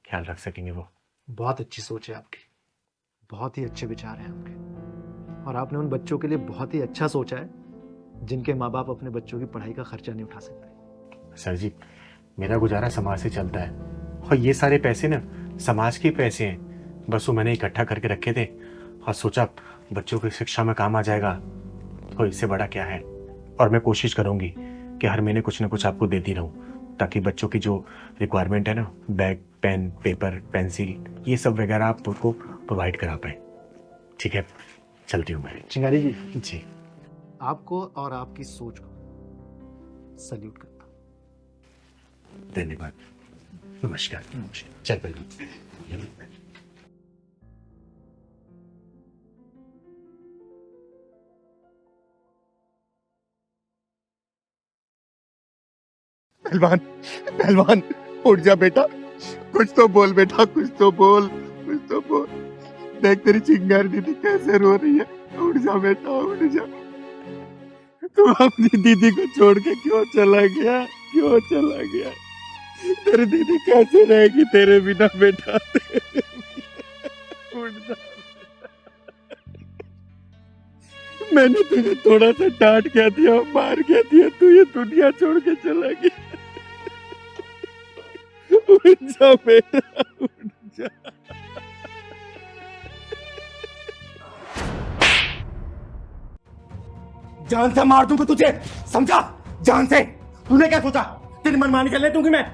ख्याल रख सकेंगे वो। बहुत अच्छी सोच है आपकी, बहुत ही अच्छे विचार हैं आपके। और आपने उन बच्चों के लिए बहुत ही अच्छा सोचा है जिनके माँ बाप अपने बच्चों की पढ़ाई का खर्चा नहीं उठा सकते। सर जी, मेरा गुजारा समाज से चलता है और ये सारे पैसे ना समाज के पैसे हैं। बस वो मैंने इकट्ठा करके रखे थे और सोचा बच्चों की शिक्षा में काम आ जाएगा, तो इससे बड़ा क्या है। और मैं कोशिश करूंगी कि हर महीने कुछ ना कुछ आपको देती रहूं, ताकि बच्चों की जो रिक्वायरमेंट है ना, बैग, पेन, पेपर, पेंसिल, ये सब वगैरह आप उनको प्रोवाइड करा पाए। ठीक है, चलती हूँ मैं। चिंगारी जी, जी, आपको और आपकी सोच को सल्यूट करता हूं। धन्यवाद। नमस्कार। चल पहले। पहलवान, पहलवान उठ जा बेटा, कुछ तो बोल बेटा, कुछ तो बोल, कुछ तो बोल। देख तेरी चिंगारी दीदी कैसे रो रही है। उठ जा बेटा, उठ जा। तू अपनी दीदी को छोड़ के क्यों चला गया, क्यों चला गया? तेरी दीदी कैसे रहेगी तेरे बिना बेटा? उठ जा। मैंने तुझे थोड़ा सा डांट क्या दिया, मार क्या दिया, तू ये दुनिया छोड़ के चला गया। उठ जा बेटा, उठ जा। जान से मार दूंगा तुझे, समझा? जान से। तूने क्या सोचा तेरी मनमानी चलने दूंगी मैं?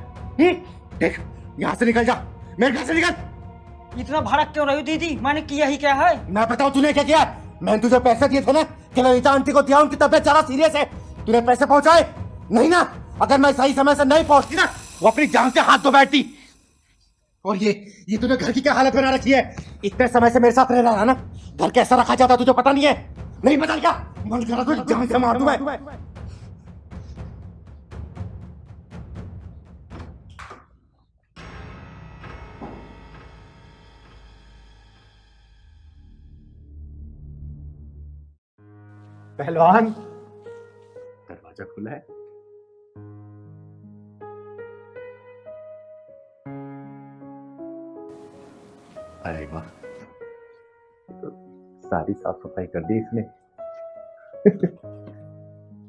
देख, यहाँ से निकल जा, मेरे घर से निकल। इतना भड़क क्यों रही हो दीदी? मैंने किया ही क्या है? मैं बताऊं तूने क्या किया? मैंने तुझे पैसे दिए थे ना कि ललिता आंटी को दिया, उनकी तबीयत ज्यादा सीरियस है। तूने पैसे पहुंचाए नहीं ना? अगर मैं सही समय से नहीं पहुंचती ना, वो अपनी जान से हाथ धो बैठती। और ये तूने घर की क्या हालत बना रखी है? इतने समय से मेरे साथ रह रहा है ना, घर कैसा रखा जाता तुझे पता नहीं है? नहीं पता क्या? मन करा तो जान से मार दूं मैं। पहलवान, दरवाजा खुला है। अरे वाह, तो सारी साफ सफाई कर दी इसने।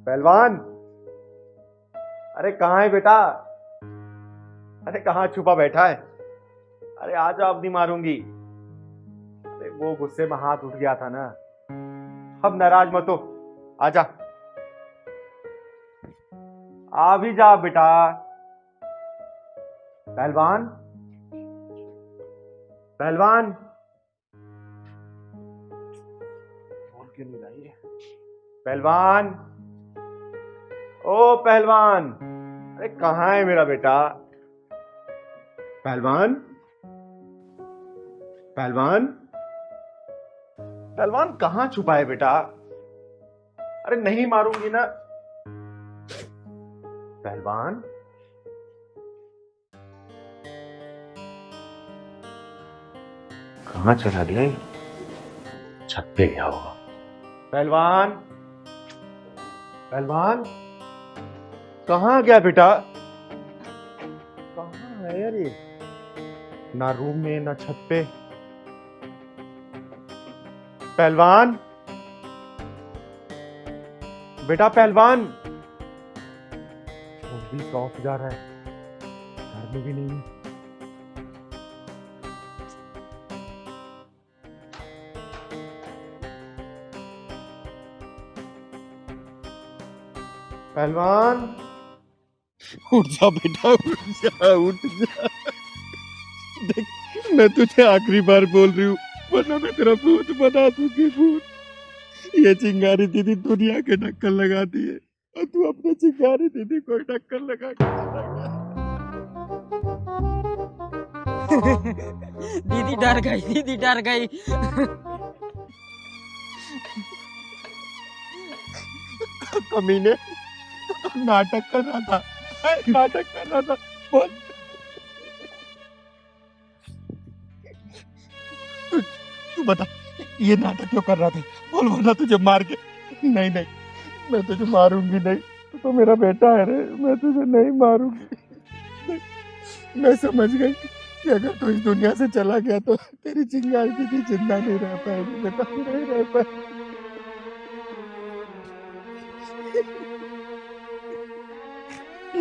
पहलवान, अरे कहाँ है बेटा? अरे कहाँ छुपा बैठा है? अरे आ जा, अब नहीं मारूंगी। अरे वो गुस्से में हाथ उठ गया था ना, अब नाराज मत हो, आजा, आ भी जा बेटा। पहलवान, पहलवान, बोल क्यों नहीं रही है? पहलवान, ओ पहलवान, अरे कहाँ है मेरा बेटा? पहलवान, पहलवान, पहलवान कहाँ छुपा है बेटा? अरे नहीं मारूंगी ना। पहलवान, कहाँ चला गया? छत पे गया होगा। पहलवान, पहलवान कहाँ गया बेटा? कहाँ है यार ये? ना रूम में ना छत पे। पहलवान, बेटा पहलवान। फोन भी ऑफ जा रहा है, घर में भी नहीं है। पहलवान, उठ जा बेटा, उठ जा, उठ जा। देख, मैं तुझे आखिरी बार बोल रही हूँ, वरना मैं तेरा भूत बना दूंगी, भूत। ये चिंगारी दीदी दुनिया के ढक्कन लगाती है और तू अपने चिंगारी दीदी को ढक्कन लगा के चला गया। दीदी डर गई, दीदी डर गई। कमीने, नाटक कर रहा था, नाटक कर रहा था। बोल, तू बता, ये नाटक क्यों कर रहा था? बोल, वरना तुझे मार के। नहीं नहीं, मैं तुझे मारूंगी नहीं, तू तो मेरा बेटा है रे, मैं तुझे नहीं मारूंगी। मैं समझ गई कि अगर तू इस दुनिया से चला गया तो तेरी चिंगारी दीदी जिंदा नहीं रह पाएगी बेटा, नहीं रह पाएगी।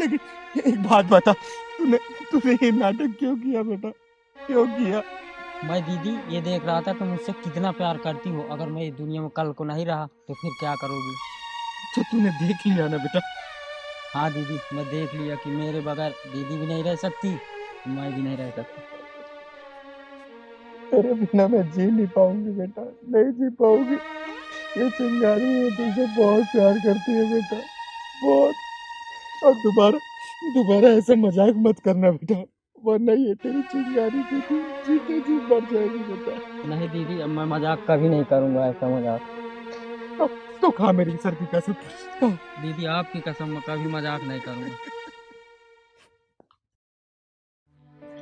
लेकिन एक बात बता, तूने ये नाटक क्यों किया बेटा, क्यों किया? मैं दीदी ये देख रहा था तुम मुझसे कितना प्यार करती हो। अगर मैं इस दुनिया में कल को नहीं रहा तो फिर क्या करोगी? तो तूने देख लिया ना बेटा। हाँ दीदी, मैं देख लिया कि मेरे बगैर दीदी भी नहीं रह सकती, मैं भी नहीं रह सकती। तेरे बिना मैं जी नहीं पाऊंगी बेटा, नहीं जी पाऊंगी। ये चिंगारी है तुझसे बहुत प्यार करती है बेटा, बहुत। और दोबारा ऐसा मजाक मत करना बेटा, वरना ये तेरी चिंगारी की थी जीते जी मर जाएगी बेटा। नहीं दीदी, अब मैं मजाक कभी नहीं करूँगा, ऐसा मजाक। तो खा मेरी सर की कसम, खा। दीदी आपकी कसम, मैं कभी मजाक नहीं करूँगा।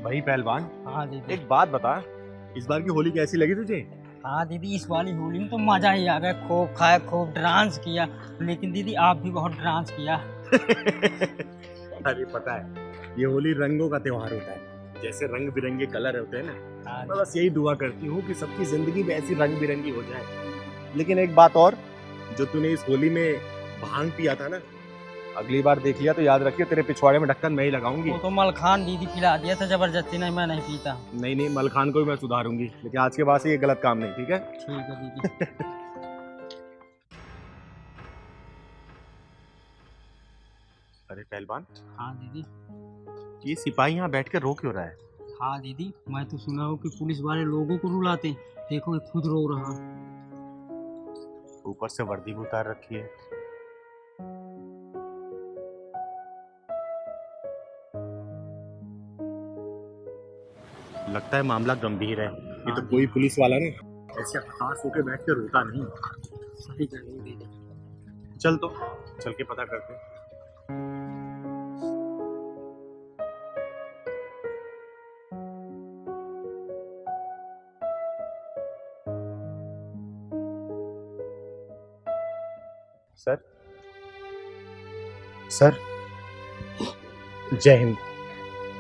भाई पहलवान, हाँ दीदी। एक बात बता, इस बार की होली कैसी लगी तुझे? हाँ दीदी, इस वाली होली में तो मजा ही आ गया, खूब खाया, खूब डांस किया। लेकिन दीदी आप भी बहुत डांस किया। अरे पता है, ये होली रंगों का त्योहार होता है। जैसे रंग बिरंगे कलर होते हैं ना, मैं बस यही दुआ करती हूँ कि सबकी जिंदगी में ऐसी रंग बिरंगी हो जाए। लेकिन एक बात और, जो तूने इस होली में भांग पिया था ना, अगली बार देख लिया तो याद रखिए, तेरे पिछवाड़े में ढक्कन मैं ही लगाऊंगी। वो तो मलखान दीदी पिला दिया था जबरदस्ती, नहीं मैं नहीं पीता। नहीं, मलखान को भी मैं सुधारूंगी, लेकिन आज के बाद से ये गलत काम नहीं, ठीक है? ठीक है दीदी। अरे पहलवान। हाँ दीदी। ये सिपाही यहाँ बैठ कर रो क्यों रहा है? हाँ दीदी, मैं तो सुना हूँ कि पुलिस वाले लोगों को रुलाते, देखो ये खुद रो रहा। ऊपर से वर्दी भी उतार रखी है। लगता है मामला गंभीर है। ये तो कोई पुलिस वाला नहीं ऐसे खास होके बैठ के रोता नहीं। सही कह रही दीदी। चल के पता करते हैं। सर, जय हिंद।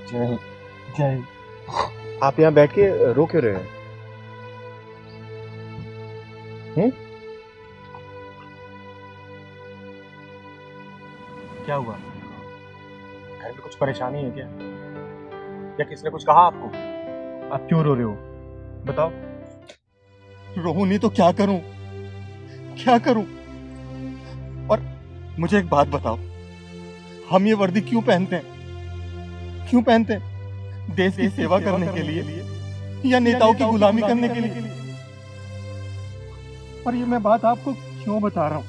जय हिंद, जय हिंद। आप यहाँ बैठ के रो क्यों रहे हैं? क्या हुआ? घर में कुछ परेशानी है क्या, या किसी ने कुछ कहा आपको? आप क्यों रो रहे हो, बताओ। रो नहीं तो क्या करूं, क्या करूं? और मुझे एक बात बताओ, हम ये वर्दी क्यों पहनते हैं? क्यों पहनते हैं? देश की सेवा करने के लिए या नेताओं की गुलामी करने के लिए? और ये मैं बात आपको क्यों बता रहा हूं?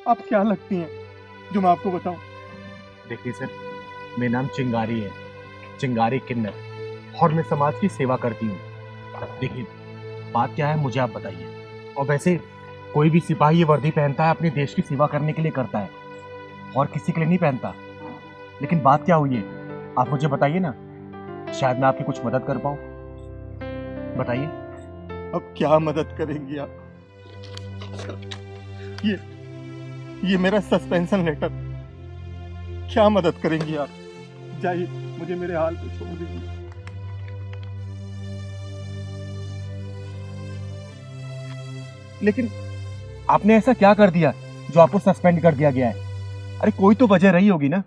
आप क्या लगती हैं जो मैं आपको बताऊं? देखिए सर, मेरा नाम चिंगारी है, चिंगारी किन्नर, और मैं समाज की सेवा करती हूँ। देखिए बात क्या है मुझे आप बताइए। और वैसे कोई भी सिपाही ये वर्दी पहनता है अपने देश की सेवा करने के लिए करता है, और किसी के लिए नहीं पहनता। लेकिन बात क्या हुई है आप मुझे बताइए ना, शायद मैं आपकी कुछ मदद कर पाऊं। बताइए। अब क्या मदद करेंगी आप? ये मेरा सस्पेंशन लेटर, क्या मदद करेंगी आप? जाइए, मुझे मेरे हाल पे छोड़ दीजिए। लेकिन आपने ऐसा क्या कर दिया जो आपको सस्पेंड कर दिया गया है? अरे कोई तो वजह रही होगी ना,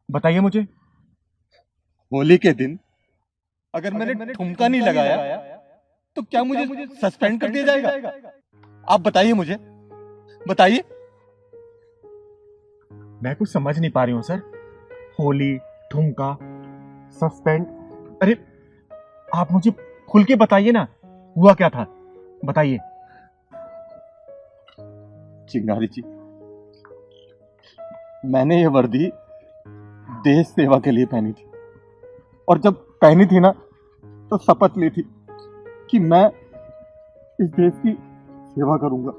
बताइए मुझे। होली के दिन अगर मैंने ठुमका नहीं लगाया तो क्या मुझे सस्पेंड कर दिया जाएगा? आप बताइए, मुझे बताइए। मैं कुछ समझ नहीं पा रही हूँ सर। होली, ठुमका, सस्पेंड, अरे आप मुझे खुल के बताइए ना, हुआ क्या था, बताइए। चिंगारी जी, मैंने ये वर्दी देश सेवा के लिए पहनी थी, और जब पहनी थी ना तो शपथ ली थी कि मैं इस देश की सेवा करूंगा।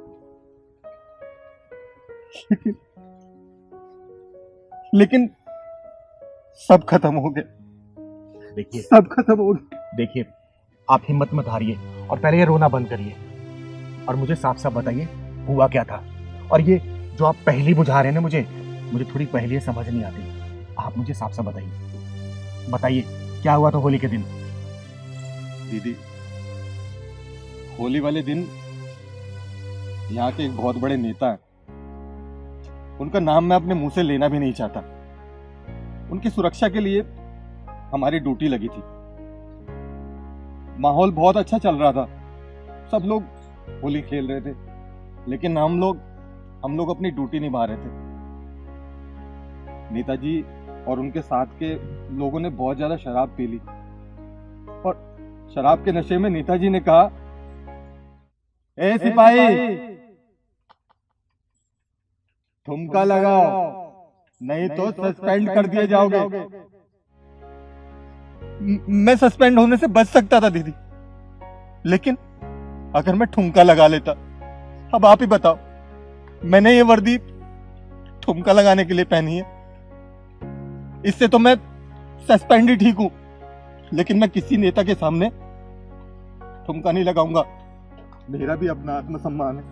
लेकिन सब खत्म हो गया। देखिए, सब खत्म हो गया। देखिए, आप हिम्मत मत हारिए और पहले ये रोना बंद करिए और मुझे साफ साफ बताइए हुआ क्या था। और ये जो आप पहली बुझा रहे हैं ना, मुझे थोड़ी पहली समझ नहीं आती। आप मुझे साफ साफ बताइए क्या हुआ था होली के दिन। दीदी, होली वाले दिन यहाँ के एक बहुत बड़े नेता हैं, उनका नाम मैं अपने मुंह से लेना भी नहीं चाहता। उनकी सुरक्षा के लिए हमारी ड्यूटी लगी थी। माहौल बहुत अच्छा चल रहा था, सब लोग होली खेल रहे थे, लेकिन हम लोग अपनी ड्यूटी निभा रहे थे। नेताजी और उनके साथ के लोगों ने बहुत ज्यादा शराब पी ली और शराब के नशे में नेताजी ने कहा, ए सिपाही, ठुमका लगाओ नहीं तो सस्पेंड कर दिए जाओगे। मैं सस्पेंड होने से बच सकता था दीदी, लेकिन अगर मैं ठुमका लगा लेता, अब आप ही बताओ, मैंने ये वर्दी ठुमका लगाने के लिए पहनी है, इससे तो मैं सस्पेंड ही ठीक हूं, लेकिन मैं किसी नेता के सामने ठुमका नहीं लगाऊंगा। मेरा भी अपना आत्मसम्मान है,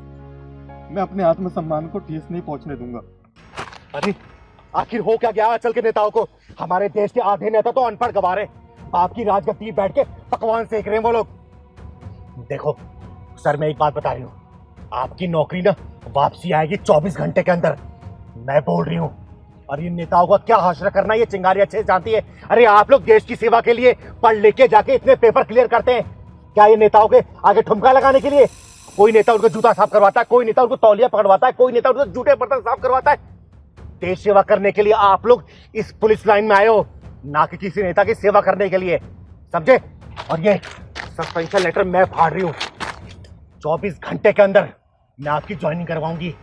मैं अपने आत्मसम्मान को ठेस नहीं पहुंचने दूंगा। अरे आखिर हो क्या गया आजकल के नेताओं को? हमारे देश के आधे नेता तो अनपढ़ गवार हैं। आपकी राजगद्दी बैठ के पकवान सेक रहे हैं वो लोग। देखो सर, मैं एक बात बता रही हूँ, आपकी नौकरी ना वापसी आएगी 24 घंटे के अंदर, मैं बोल रही हूँ। और ये नेताओं का क्या हाशरा करना, ये चिंगारी अच्छे से जानती है। अरे आप लोग देश की सेवा के लिए पढ़ लिख के जाके इतने पेपर क्लियर करते हैं, क्या ये नेताओं के आगे ठुमका लगाने के लिए? कोई नेता उनको जूता साफ करवाता है, कोई नेता उनको तौलिया पकड़वाता है, कोई नेता उनको जूठे बर्तन साफ करवाता है। देश सेवा करने के लिए आप लोग इस पुलिस लाइन में आए हो, ना कि किसी नेता की सेवा करने के लिए, समझे? और ये सस्पेंशन लेटर मैं फाड़ रही हूँ, 24 घंटे के अंदर मैं आपकी ज्वाइनिंग करवाऊंगी।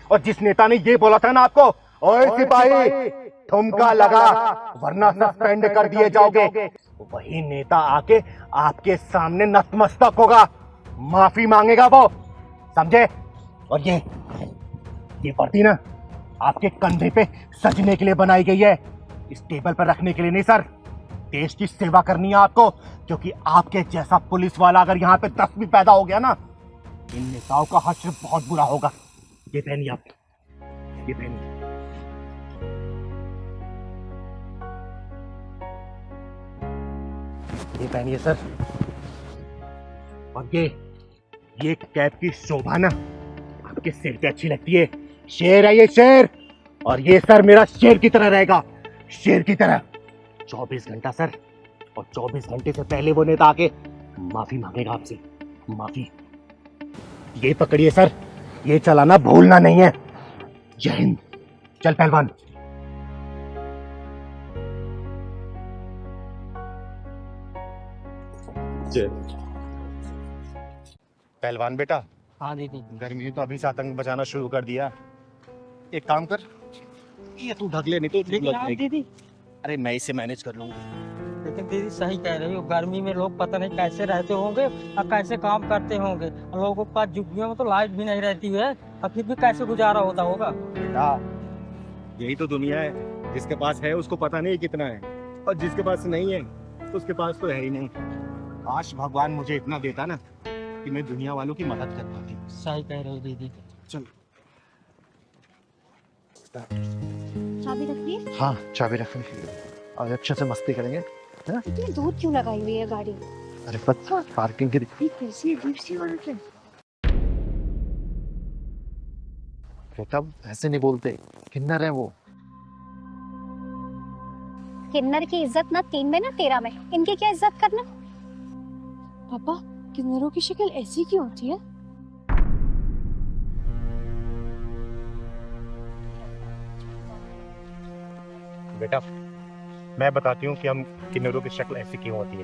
और जिस नेता ने ये बोला था ना आपको, ओए सिपाही ठुमका लगा वरना सस्पेंड कर दिए जाओगे, वही नेता आके आपके सामने नतमस्तक होगा, माफी मांगेगा वो, समझे? और ये वर्दी ना आपके कंधे पे सजने के लिए बनाई गई है, इस टेबल पर रखने के लिए नहीं सर। देश की सेवा करनी है आपको, क्योंकि आपके जैसा पुलिस वाला अगर यहाँ पे 10 भी पैदा हो गया ना, इन नेताओं का हश्र बहुत बुरा होगा। ये पहनिए आप, ये पहनिए। ये पहनिए सर। और ये कैप की शोभा ना आपके सिर पे अच्छी लगती है। शेर है ये, शेर। और ये सर मेरा शेर की तरह रहेगा, शेर की तरह। 24 घंटा सर, और 24 घंटे से पहले वो नेता आके माफी मांगेगा आपसे, माफी। ये पकड़िए सर, ये चलाना भूलना नहीं है। जय हिंद। चल पहलवान। पहलवान बेटा। हाँ दीदी। गर्मी ने तो अभी से आतंक बचाना शुरू कर दिया। एक काम कर, ये तू ढक ले, नहीं तो धूप लग जाएगी। दीदी, अरे मैं इसे मैनेज कर लूंगा। लेकिन दीदी सही कह रही हो, गर्मी में लोग पता नहीं कैसे रहते होंगे और कैसे काम करते होंगे। और लोगों के पास झुग्गियों में तो लाइट भी नहीं रहती है, और फिर भी कैसे गुजारा होता होगा। बेटा यही तो दुनिया है, जिसके पास है उसको पता नहीं कितना है, और जिसके पास नहीं है उसके पास तो है ही नहीं। काश भगवान मुझे इतना देता ना कि मैं दुनिया वालों की मदद कर पाती। सही कह रहे हो दीदी। चल। चाबी रखिए। हाँ चाबी रखनी, और अच्छे से मस्ती करेंगे। इतनी दूर क्यों लगाई हुई है गाड़ी? अरे पता पार्किंग की ये कैसी अजीब सी औरत है। बेटा ऐसे नहीं बोलते, किन्नर है वो। किन्नर की इज्जत ना 3 में ना 13 में, इनकी क्या इज्जत करना? पापा, किन्नरों की शक्ल ऐसी क्यों होती है? बेटा मैं बताती हूँ कि हम किन्नरों की शक्ल ऐसी क्यों होती है।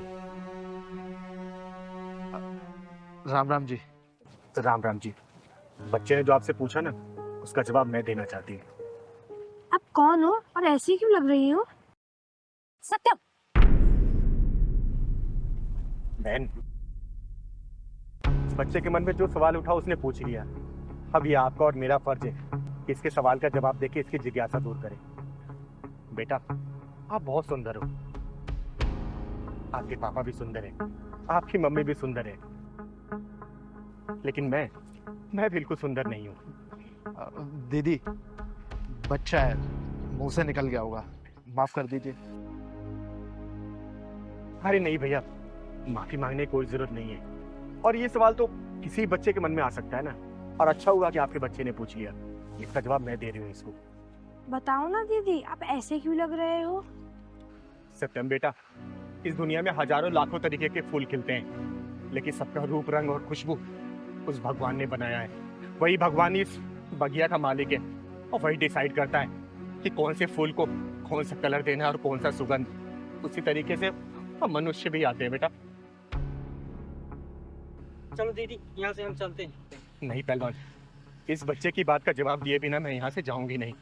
राम राम जी। राम राम जी। बच्चे ने जो आपसे पूछा ना, उसका जवाब मैं देना चाहती हूँ। आप कौन हो और ऐसी क्यों लग रही हो? सत्यम। बहन, बच्चे के मन में जो सवाल उठा उसने पूछ लिया। अब ये आपका और मेरा फर्ज है कि इसके सवाल का जवाब देके इसकी जिज्ञासा दूर करें। बेटा आप बहुत सुंदर हो, आपके पापा भी सुंदर हैं, आपकी मम्मी भी सुंदर है, लेकिन मैं बिल्कुल सुंदर नहीं हूँ। दीदी बच्चा है, मुंह से निकल गया होगा, माफ कर दीजिए। अरे नहीं भैया, माफी मांगने की कोई जरूरत नहीं है, और ये सवाल तो किसी बच्चे के मन में आ सकता है ना। और अच्छा हुआ कि आपके बच्चे ने पूछ लिया। इसका जवाब मैं दे रही हूँ इसको। बताओ ना दीदी, आप ऐसे क्यों लग रहे हो? सत्यम बेटा, इस दुनिया में हजारों लाखों तरीके के फूल खिलते हैं, लेकिन सबका रूप रंग और खुशबू उस भगवान ने बनाया है। वही भगवान इस बगिया का मालिक है और वही डिसाइड करता है कि कौन से फूल को कौन सा कलर देना है और कौन सा सुगंध। उसी तरीके से हम मनुष्य भी आते हैं बेटा। चलो दीदी, यहाँ से हम चलते हैं। नहीं पहलवान, इस बच्चे की बात का जवाब दिए बिना मैं यहाँ से जाऊंगी नहीं।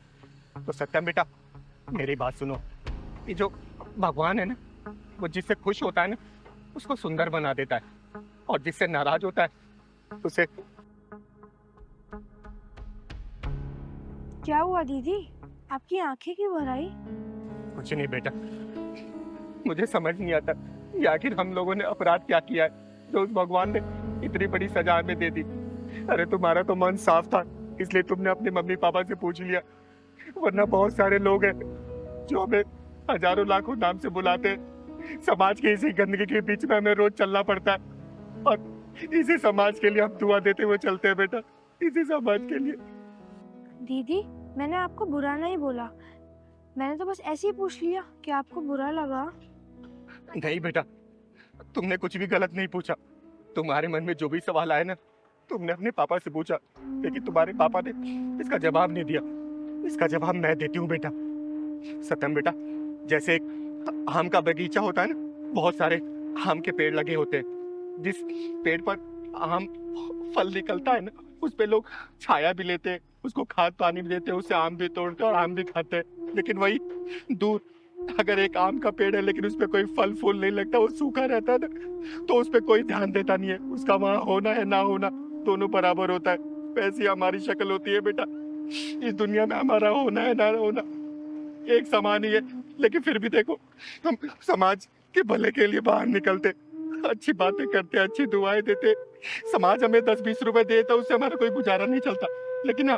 तो सत्यम बेटा, मेरी बात सुनो। ये जो भगवान है ना, वो जिससे खुश होता है ना उसको सुंदर बना देता है, और जिससे नाराज होता है उसे। क्या हुआ दीदी, आपकी आंखें क्यों भर आई? कुछ नहीं बेटा, मुझे समझ नहीं आता कि आखिर हम लोगों ने अपराध क्या किया है जो उस भगवान ने इतनी बड़ी सजा हमें दे दी। अरे तुम्हारा तो मन साफ था, इसलिए तुमने अपने मम्मी पापा से पूछ लिया, वरना बहुत सारे लोग हैं जो हमें हजारों लाखों नाम से बुलाते हैं। समाज के इसी गंदगी के बीच में हमें रोज चलना पड़ता है, और इसी समाज के लिए हम दुआ देते हुए चलते हैं बेटा, इसी समाज के लिए। दीदी, मैंने आपको बुरा नहीं बोला, मैंने तो बस ऐसे ही पूछ लिया कि आपको बुरा लगा। नहीं बेटा, तुमने कुछ भी गलत नहीं पूछा। तुम्हारे मन में जो भी सवाल आए ना, तुमने अपने पापा से पूछा, लेकिन तुम्हारे पापा ने इसका जवाब नहीं दिया। इसका जवाब मैं देती हूँ बेटा। सत्यम बेटा, जैसे एक आम का बगीचा होता है ना, बहुत सारे आम के पेड़ लगे होते हैं। जिस पेड़ पर आम फल निकलता है ना, उस पे लोग छाया भी लेते हैं, उसको खाद पानी भी देते हैं, उससे आम भी तोड़ते हैं और आम भी खाते हैं। लेकिन वही दूर अगर एक आम का पेड़ है लेकिन उस पे कोई फल फूल नहीं लगता, वो सूखा रहता है ना, तो उस पे कोई ध्यान देता नहीं है। उसका वहां होना है ना होना दोनों बराबर होता है। वैसी हमारी शक्ल होती है बेटा। इस दुनिया में हमारा होना है ना होना एक समान ही है, लेकिन फिर भी देखो, हम समाज के भले के लिए बाहर निकलते, अच्छी बातें करते, अच्छी दुआएं देते। समाज हमें 10-20 रुपए देता, उससे हमारा कोई गुजारा नहीं चलता। लेकिन हाँ,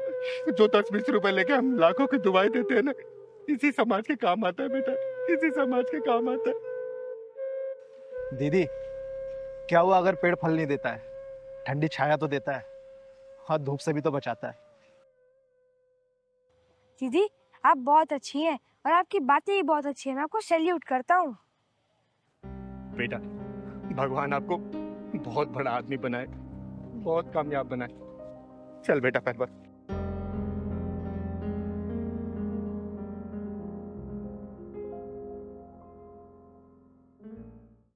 जो 10-20 रुपए लेके हम लाखों की दुआएं देते हैं ना, इसी समाज के काम आता है बेटा, इसी समाज के काम आता है। दीदी, क्या हुआ अगर पेड़ फल नहीं देता है? ठंडी छाया तो देता है, और धूप से भी तो बचाता है। दीदी, आप बहुत अच्छी हैं और आपकी बातें भी बहुत अच्छी हैं, मैं आपको सैल्यूट करता हूँ। बेटा, भगवान आपको बहुत बड़ा आदमी बनाए, बहुत कामयाब बनाए। चल बेटा पहलवान।